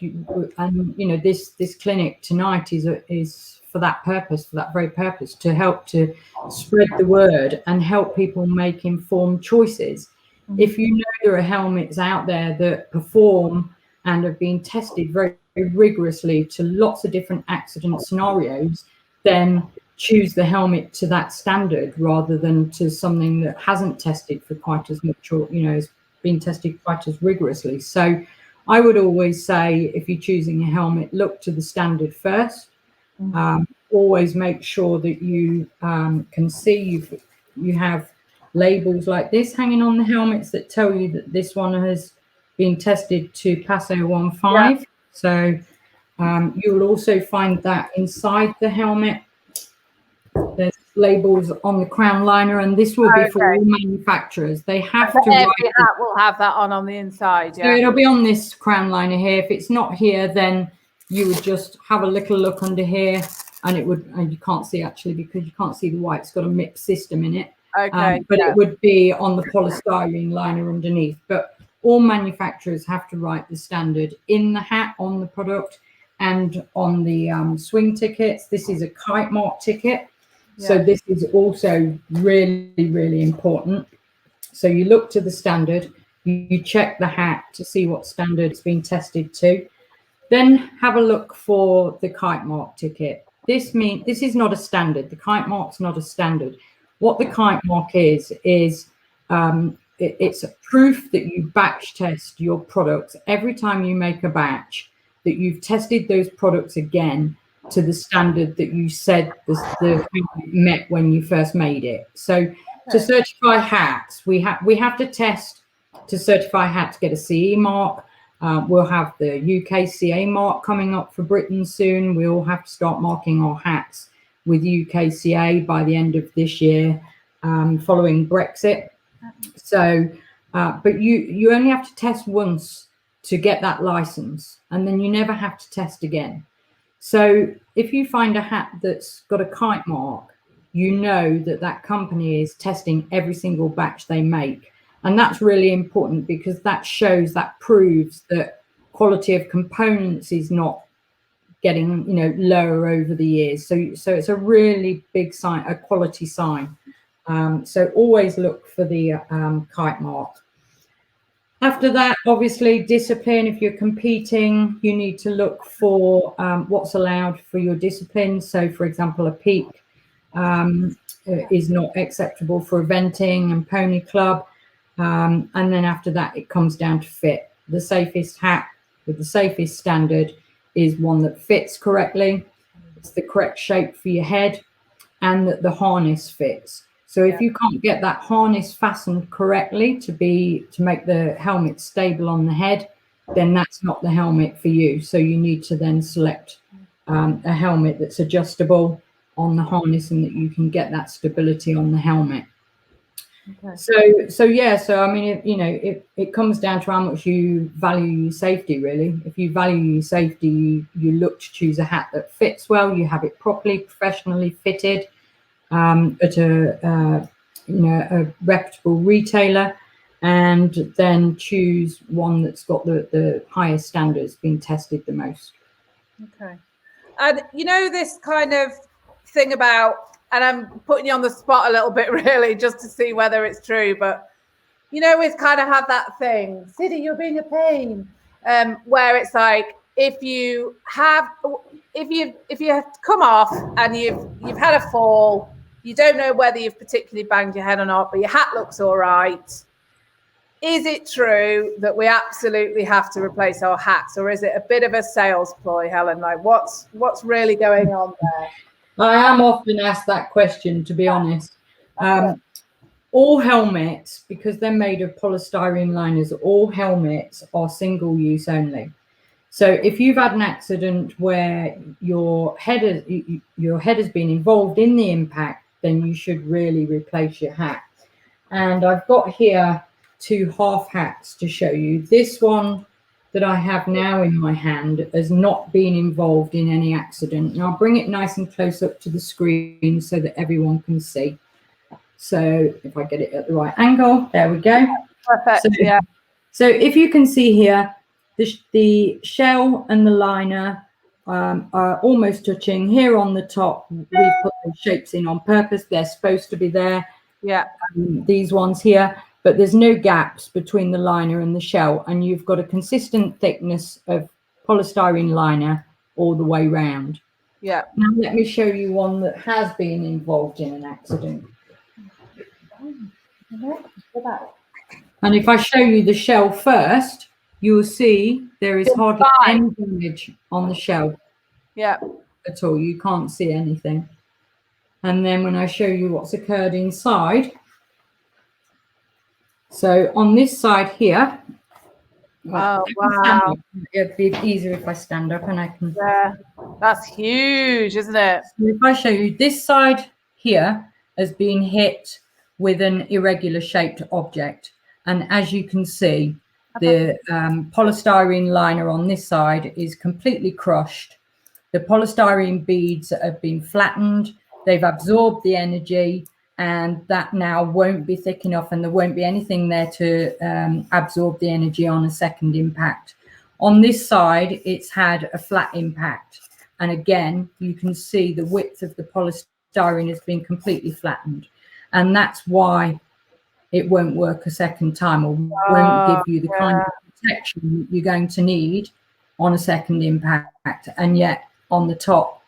And you know, this clinic tonight is for that purpose, for that very purpose, to help to spread the word and help people make informed choices. Mm-hmm. If you know there are helmets out there that perform and have been tested very, very rigorously to lots of different accident scenarios, then choose the helmet to that standard rather than to something that hasn't tested for quite as much, or you know, has been tested quite as rigorously. So I would always say, if you're choosing a helmet, look to the standard first. Always make sure that you can see you have labels like this hanging on the helmets that tell you that this one has been tested to PAS 015. Yeah. So you will also find that inside the helmet. There's labels on the crown liner, and this will be for all manufacturers. They have to. Every hat will have that on the inside. Yeah. So it'll be on this crown liner here. If it's not here, then you would just have a little look under here, and it would. And you can't see actually because you can't see the white. It's got a mixed system in it. Okay. But it would be on the polystyrene liner underneath. But all manufacturers have to write the standard in the hat, on the product, and on the swing tickets. This is a kite mark ticket. Yeah. So this is also really, really important. So you look to the standard, you check the hat to see what standard it's been tested to. Then have a look for the kite mark ticket. This is not a standard. The kite mark's not a standard. What the kite mark is it's a proof that you batch test your products every time you make a batch, that you've tested those products again to the standard that you said the met when you first made it. So To certify hats, we have to test to certify hat to get a CE mark. We'll have the UKCA mark coming up for Britain soon. We'll have to start marking our hats with UKCA by the end of this year, following Brexit. So, but you only have to test once to get that license, and then you never have to test again. So if you find a hat that's got a kite mark, you know that that company is testing every single batch they make. And that's really important, because that proves that quality of components is not getting, lower over the years. So it's a really big sign, a quality sign. So always look for the kite mark. After that, obviously, discipline. If you're competing, you need to look for what's allowed for your discipline. So, for example, a peak is not acceptable for eventing and pony club. And then after that, it comes down to fit. The safest hat with the safest standard is one that fits correctly, it's the correct shape for your head, and that the harness fits. So if you can't get that harness fastened correctly to make the helmet stable on the head, then that's not the helmet for you. So you need to then select a helmet that's adjustable on the harness, and that you can get that stability on the helmet. Okay. So I mean, it comes down to how much you value your safety, really. If you value your safety, you look to choose a hat that fits well, you have it properly, professionally fitted, at a reputable retailer, and then choose one that's got the highest standards, being tested the most. Okay. And this kind of thing about, and I'm putting you on the spot a little bit, really, just to see whether it's true, but we kind of have that thing, Siddy, you're being a pain, where it's like, if you have come off and you've had a fall, you don't know whether you've particularly banged your head or not, but your hat looks all right. Is it true that we absolutely have to replace our hats, or is it a bit of a sales ploy, Helen? Like, what's really going on there? I am often asked that question, to be honest. All helmets, because they're made of polystyrene liners, all helmets are single use only. So if you've had an accident where your head has been involved in the impact, then you should really replace your hat. And I've got here 2 half hats to show you. This one that I have now in my hand has not been involved in any accident. And I'll bring it nice and close up to the screen so that everyone can see. So if I get it at the right angle, there we go. Perfect. So if you can see here, the shell and the liner are almost touching. Here on the top, we put the shapes in on purpose. They're supposed to be there. Yeah. These ones here. But there's no gaps between the liner and the shell, and you've got a consistent thickness of polystyrene liner all the way round. Yeah. Now let me show you one that has been involved in an accident. And if I show you the shell first, you will see there is hardly any damage on the shell. Yeah. At all. You can't see anything. And then when I show you what's occurred inside, so on this side here, oh wow, it'd be easier if I stand up and I can. Yeah, that's huge, isn't it? So if I show you, this side here has been hit with an irregular shaped object, and as you can see, the polystyrene liner on this side is completely crushed. The polystyrene beads have been flattened, they've absorbed the energy, and that now won't be thick enough, and there won't be anything there to absorb the energy on a second impact. On this side, it's had a flat impact, and again you can see the width of the polystyrene has been completely flattened, and that's why it won't work a second time, or won't give you the kind of protection you're going to need on a second impact. And yet on the top,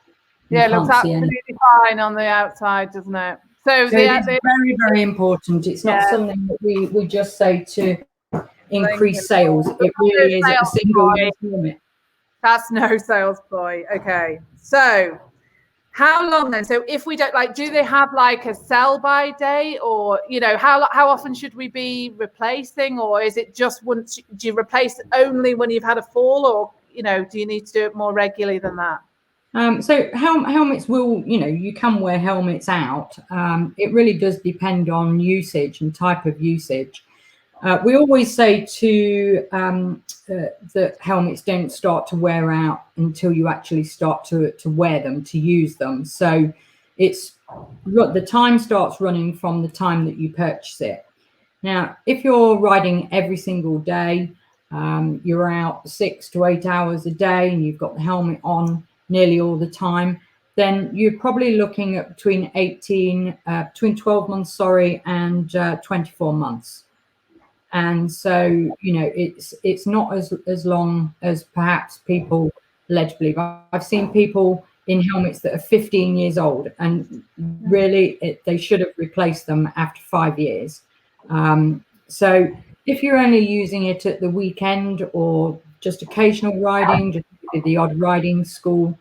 it looks absolutely fine on the outside, doesn't it? So it's very, very important. It's not something that we just say to increase sales. It really is a single use limit. That's no sales ploy. Okay. So How long then? So if we don't do they have like a sell by date, or how often should we be replacing, or is it just once? Do you replace only when you've had a fall, or do you need to do it more regularly than that? So helmets will, you can wear helmets out. It really does depend on usage and type of usage. We always say that helmets don't start to wear out until you actually start to wear them, to use them. So the time starts running from the time that you purchase it. Now, if you're riding every single day, you're out 6 to 8 hours a day and you've got the helmet on nearly all the time, then you're probably looking at between 12 months, and 24 months. And so, it's not as long as perhaps people led to believe. I've seen people in helmets that are 15 years old, and really they should have replaced them after 5 years. So if you're only using it at the weekend or just occasional riding, just the odd riding school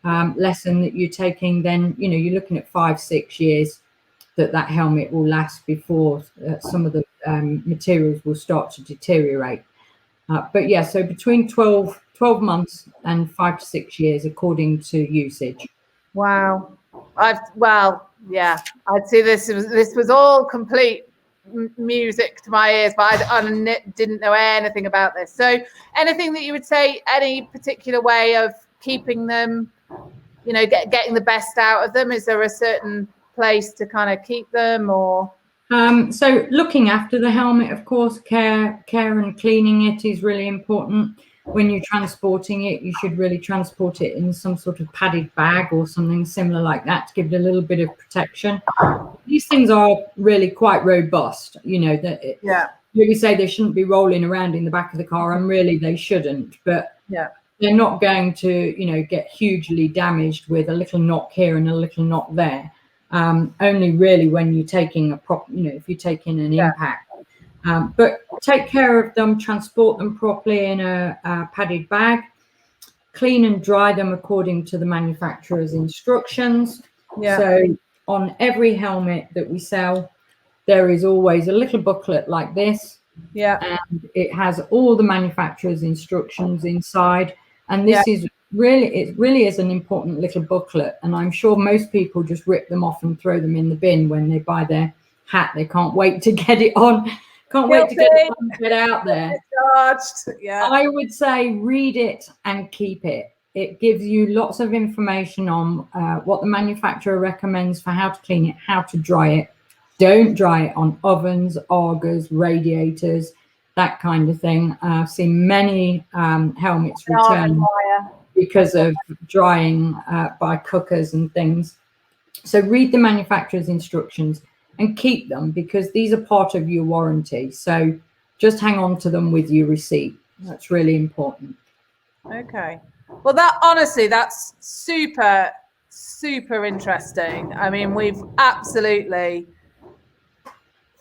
lesson that you're taking, then you're looking at 5-6 years that helmet will last before some of the materials will start to deteriorate. But yeah, so between 12 months and 5 to 6 years according to usage. Wow. I'd say this was all complete music to my ears, but I didn't know anything about this. So anything that you would say, any particular way of keeping them, getting the best out of them? Is there a certain place to kind of keep them, or? So looking after the helmet, of course, care and cleaning it is really important. When you're transporting it, you should really transport it in some sort of padded bag or something similar like that to give it a little bit of protection. These things are really quite robust, really say they shouldn't be rolling around in the back of the car, and really they shouldn't, but they're not going to, get hugely damaged with a little knock here and a little knock there. Only really when you're taking if you're taking an impact. But take care of them, transport them properly in a padded bag, clean and dry them according to the manufacturer's instructions. So on every helmet that we sell, there is always a little booklet like this. And it has all the manufacturer's instructions inside. And this is really is an important little booklet. And I'm sure most people just rip them off and throw them in the bin when they buy their hat. They can't wait to get it on. Can't wait to get it on, get out there. I would say read it and keep it. It gives you lots of information on what the manufacturer recommends for how to clean it, how to dry it. Don't dry it on ovens, augers, radiators, that kind of thing. I've seen many helmets return because of drying by cookers and things. So read the manufacturer's instructions and keep them, because these are part of your warranty. So just hang on to them with your receipt. That's really important. Okay. Well, that's super, super interesting. I mean, we've absolutely,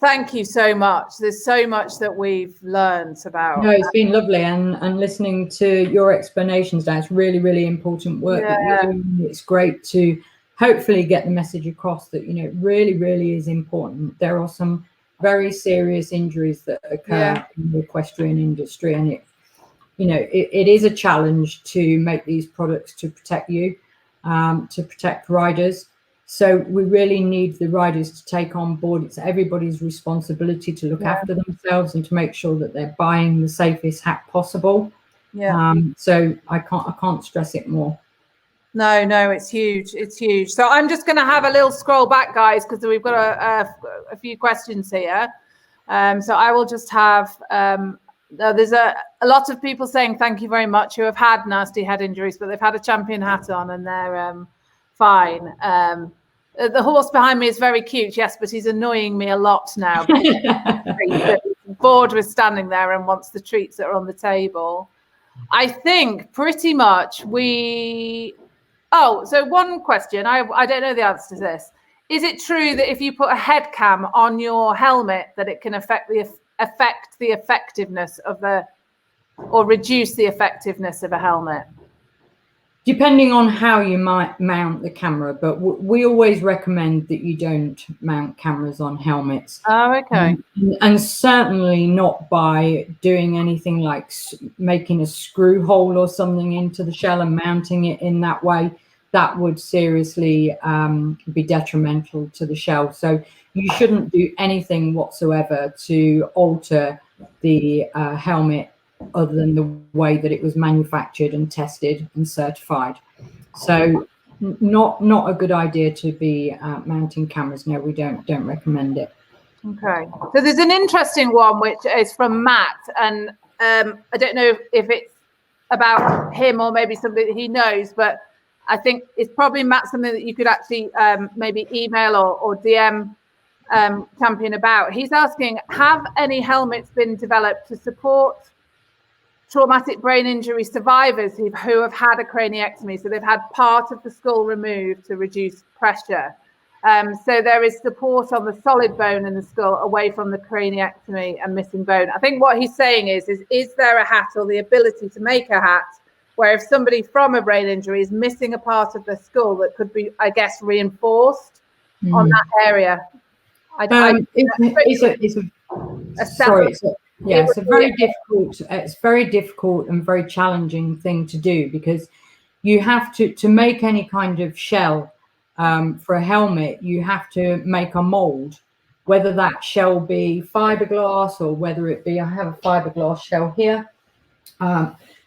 thank you so much. There's so much that we've learned about. No, it's been lovely, and listening to your explanations, Dan, it's really, really important work that you're doing. It's great to hopefully get the message across that, it really, really is important. There are some very serious injuries that occur in the equestrian industry, and it is a challenge to make these products to protect you, to protect riders. So we really need the riders to take on board. It's everybody's responsibility to look after themselves and to make sure that they're buying the safest hat possible. So I can't stress it more. No, it's huge. It's huge. So I'm just going to have a little scroll back, guys, because we've got a few questions here. So I will just have, there's a lot of people saying thank you very much who have had nasty head injuries, but they've had a champion hat on and they're fine. The horse behind me is very cute, yes, but he's annoying me a lot now. He's bored with standing there and wants the treats that are on the table. I think pretty much so one question, I don't know the answer to this. Is it true that if you put a head cam on your helmet that it can affect the effectiveness of or reduce the effectiveness of a helmet? Depending on how you might mount the camera, but we always recommend that you don't mount cameras on helmets. Oh, okay. And certainly not by doing anything like making a screw hole or something into the shell and mounting it in that way. That would seriously be detrimental to the shell. So you shouldn't do anything whatsoever to alter the helmet other than the way that it was manufactured and tested and certified. So not a good idea to be mounting cameras. No, we don't recommend it. Okay, so there's an interesting one which is from Matt, and I don't know if it's about him or maybe something that he knows, but I think it's probably, Matt, something that you could actually maybe email or DM Champion about. He's asking, have any helmets been developed to support traumatic brain injury survivors who have had a craniectomy? So they've had part of the skull removed to reduce pressure. So there is support on the solid bone in the skull away from the craniectomy and missing bone. I think what he's saying is there a hat or the ability to make a hat where if somebody from a brain injury is missing a part of the skull that could be, I guess, reinforced on that area? It's very difficult and very challenging thing to do, because you have to make any kind of shell for a helmet. You have to make a mold, whether that shell be fiberglass or whether it be, I have a fiberglass shell here.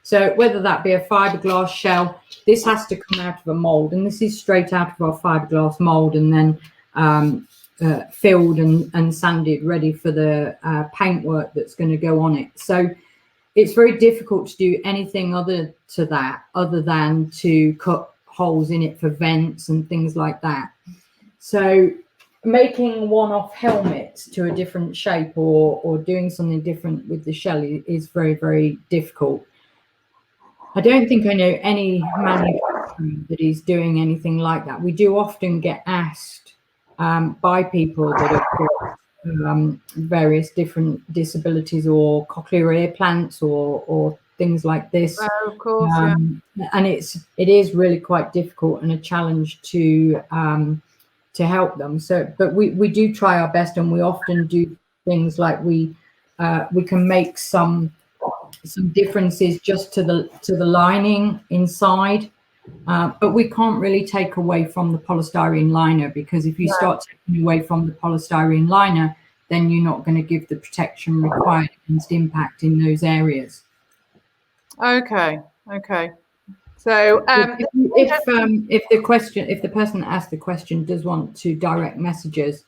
So whether that be a fiberglass shell, this has to come out of a mold, and this is straight out of our fiberglass mold, and then filled and sanded, ready for the paintwork that's going to go on it. So it's very difficult to do anything other than to cut holes in it for vents and things like that. So making one-off helmets to a different shape or doing something different with the shell is very, very difficult. I don't think I know any manufacturer that is doing anything like that. We do often get asked by people that have got various different disabilities or cochlear implants or things like this. Of course, and it is really quite difficult and a challenge to help them. So, but we do try our best, and we often do things like we can make some differences just to the lining inside. But we can't really take away from the polystyrene liner, because if you start taking away from the polystyrene liner, then you're not going to give the protection required against impact in those areas. Okay. So if the person that asked the question does want to direct messages,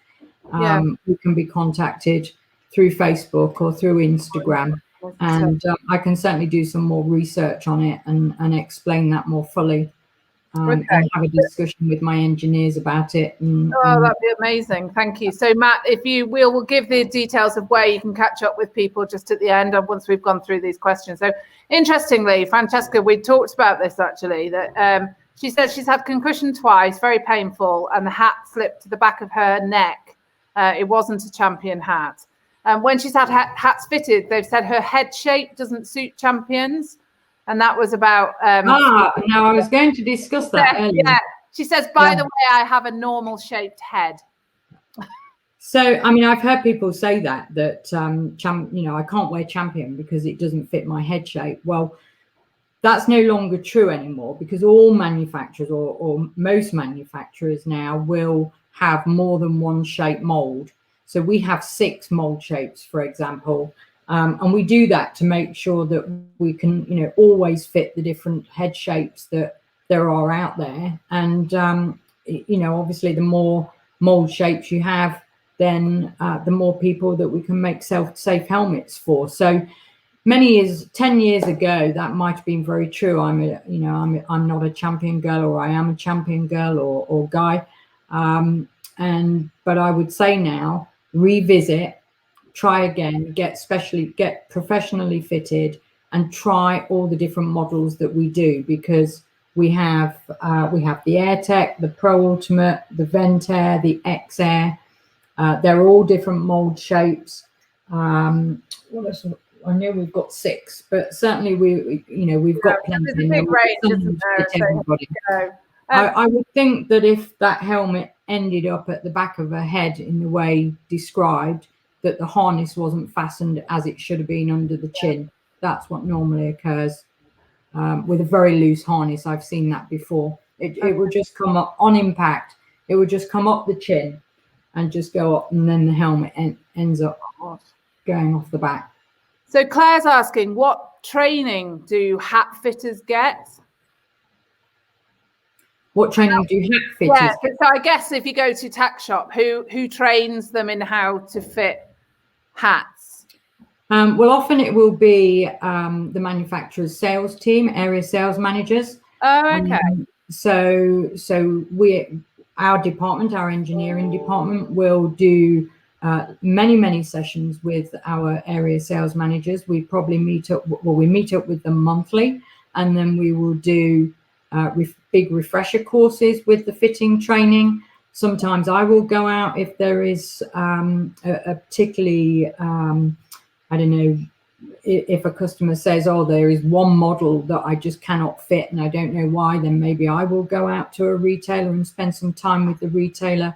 we can be contacted through Facebook or through Instagram. And I can certainly do some more research on it and explain that more fully, and have a discussion with my engineers about it. That'd be amazing. Thank you. So Matt, we'll give the details of where you can catch up with people just at the end of once we've gone through these questions. So interestingly, Francesca, we talked about this actually, that she said she's had concussion twice, very painful, and the hat slipped to the back of her neck. It wasn't a Champion hat. When she's had hats fitted, they've said her head shape doesn't suit Champions. And that was about... now I was going to discuss that earlier. Yeah, she says, by the way, I have a normal shaped head. So, I mean, I've heard people say that I can't wear Champion because it doesn't fit my head shape. Well, that's no longer true anymore, because all manufacturers or most manufacturers now will have more than one shape mold. So we have 6 mold shapes, for example, and we do that to make sure that we can, always fit the different head shapes that there are out there. And, obviously the more mold shapes you have, then the more people that we can make safe helmets for. So 10 years ago, that might have been very true. I'm not a Champion girl, or I am a Champion girl or guy. But I would say now, revisit, try again, get professionally fitted, and try all the different models that we do, because we have the AirTech, the Pro Ultimate, the Vent Air, the X Air. They're all different mold shapes. What I know we've got 6, but certainly we've got plenty. There's a big range, isn't there? Everybody. So, I would think that if that helmet ended up at the back of her head in the way described, that the harness wasn't fastened as it should have been under the chin. That's what normally occurs with a very loose harness. I've seen that before. It would just come up on impact. It would just come up the chin and just go up, and then the helmet ends up going off the back. So Claire's asking, what training do hat fitters get? What training do hat fitters get? Yeah, so I guess if you go to tack shop, who trains them in how to fit hats? Well, often it will be the manufacturer's sales team, area sales managers. Oh, okay. So our department, our engineering department, will do many sessions with our area sales managers. We probably meet up with them monthly, and then we will do big refresher courses with the fitting training. Sometimes I will go out if there is a particularly I don't know, if a customer says, oh, there is one model that I just cannot fit and I don't know why, then maybe I will go out to a retailer and spend some time with the retailer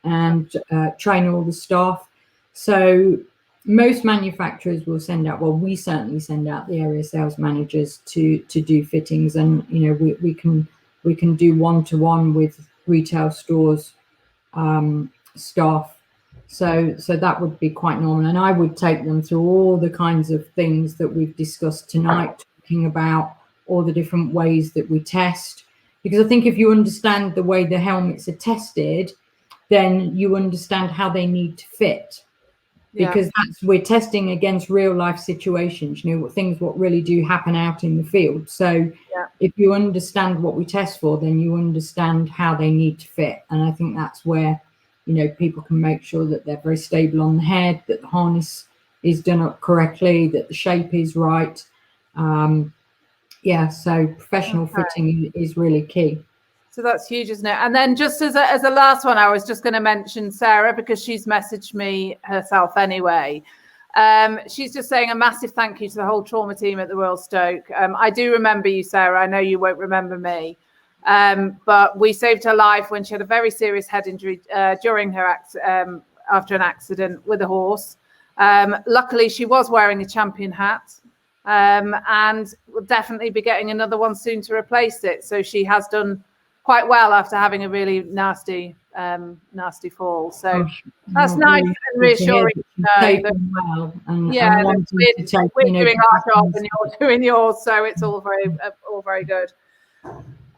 and train all the staff. So most manufacturers will send out, well, we certainly send out the area sales managers to do fittings, and we can do one-to-one with retail stores staff. So that would be quite normal, and I would take them through all the kinds of things that we've discussed tonight, talking about all the different ways that we test, because I think if you understand the way the helmets are tested, then you understand how they need to fit, because we're testing against real life situations, what really do happen out in the field. So if you understand what we test for, then you understand how they need to fit, and I think that's where people can make sure that they're very stable on the head, that the harness is done up correctly, that the shape is right. So professional fitting is really key. So that's huge, isn't it? And then just as a last one, I was just going to mention Sarah, because she's messaged me herself anyway. She's just saying a massive thank you to the whole trauma team at the Royal Stoke. I do remember you, Sarah. I know you won't remember me. But we saved her life when she had a very serious head injury during her after an accident with a horse. Luckily, she was wearing a champion hat, and will definitely be getting another one soon to replace it. So she has done quite well after having a really nasty fall. So that's nice and reassuring. We're doing our job and you're doing yours, so it's all very good.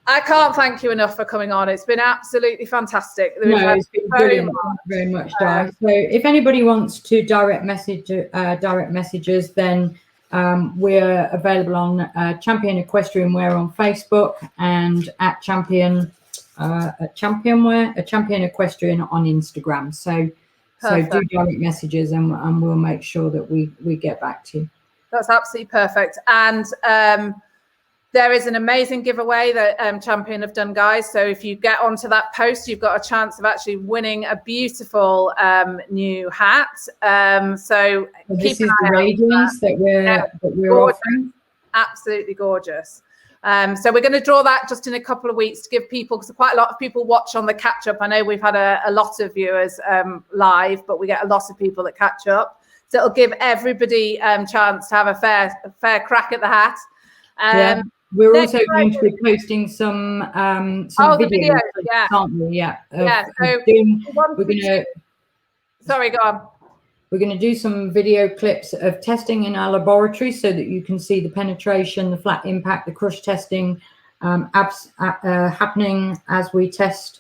I can't thank you enough for coming on. It's been absolutely fantastic. It's been brilliant. Thank you very much, Di. So if anybody wants to direct messages, then we're available on Champion Equestrian Wear on Facebook, and at Champion Equestrian on Instagram. So do direct messages, and we'll make sure that we get back to you. That's absolutely perfect. And there is an amazing giveaway that Champion have done, guys. So if you get onto that post, you've got a chance of actually winning a beautiful new hat. So this is the radiance that we're offering. Absolutely gorgeous. So we're going to draw that just in a couple of weeks to give people, because quite a lot of people watch on the catch up. I know we've had a lot of viewers live, but we get a lot of people that catch up. So it'll give everybody chance to have a fair crack at the hat. We're also going to be posting some videos, aren't we? Sorry, go on. We're going to do some video clips of testing in our laboratory so that you can see the penetration, the flat impact, the crush testing happening as we test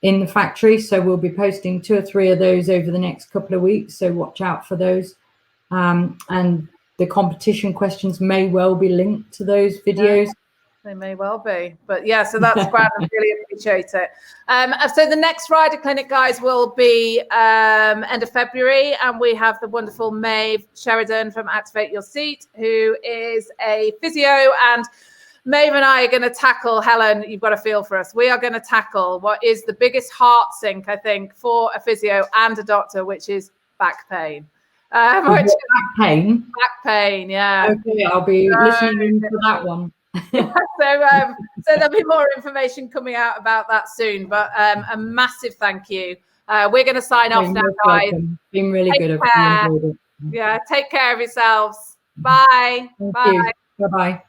in the factory. So we'll be posting 2 or 3 of those over the next couple of weeks. So watch out for those. And the competition questions may well be linked to those videos. They may well be, but so that's great. I really appreciate it. So the next Rider Clinic, guys, will be end of February, and we have the wonderful Maeve Sheridan from Activate Your Seat, who is a physio, and Maeve and I are going to tackle, Helen, you've got a feel for us. We are going to tackle what is the biggest heart sink, I think, for a physio and a doctor, which is back pain. Which back pain. Back pain, yeah. Okay, I'll be listening in for that one. So there'll be more information coming out about that soon. But a massive thank you. We're going to sign off now, guys. Been really good. Yeah, take care of yourselves. Bye. Thank you. Bye-bye.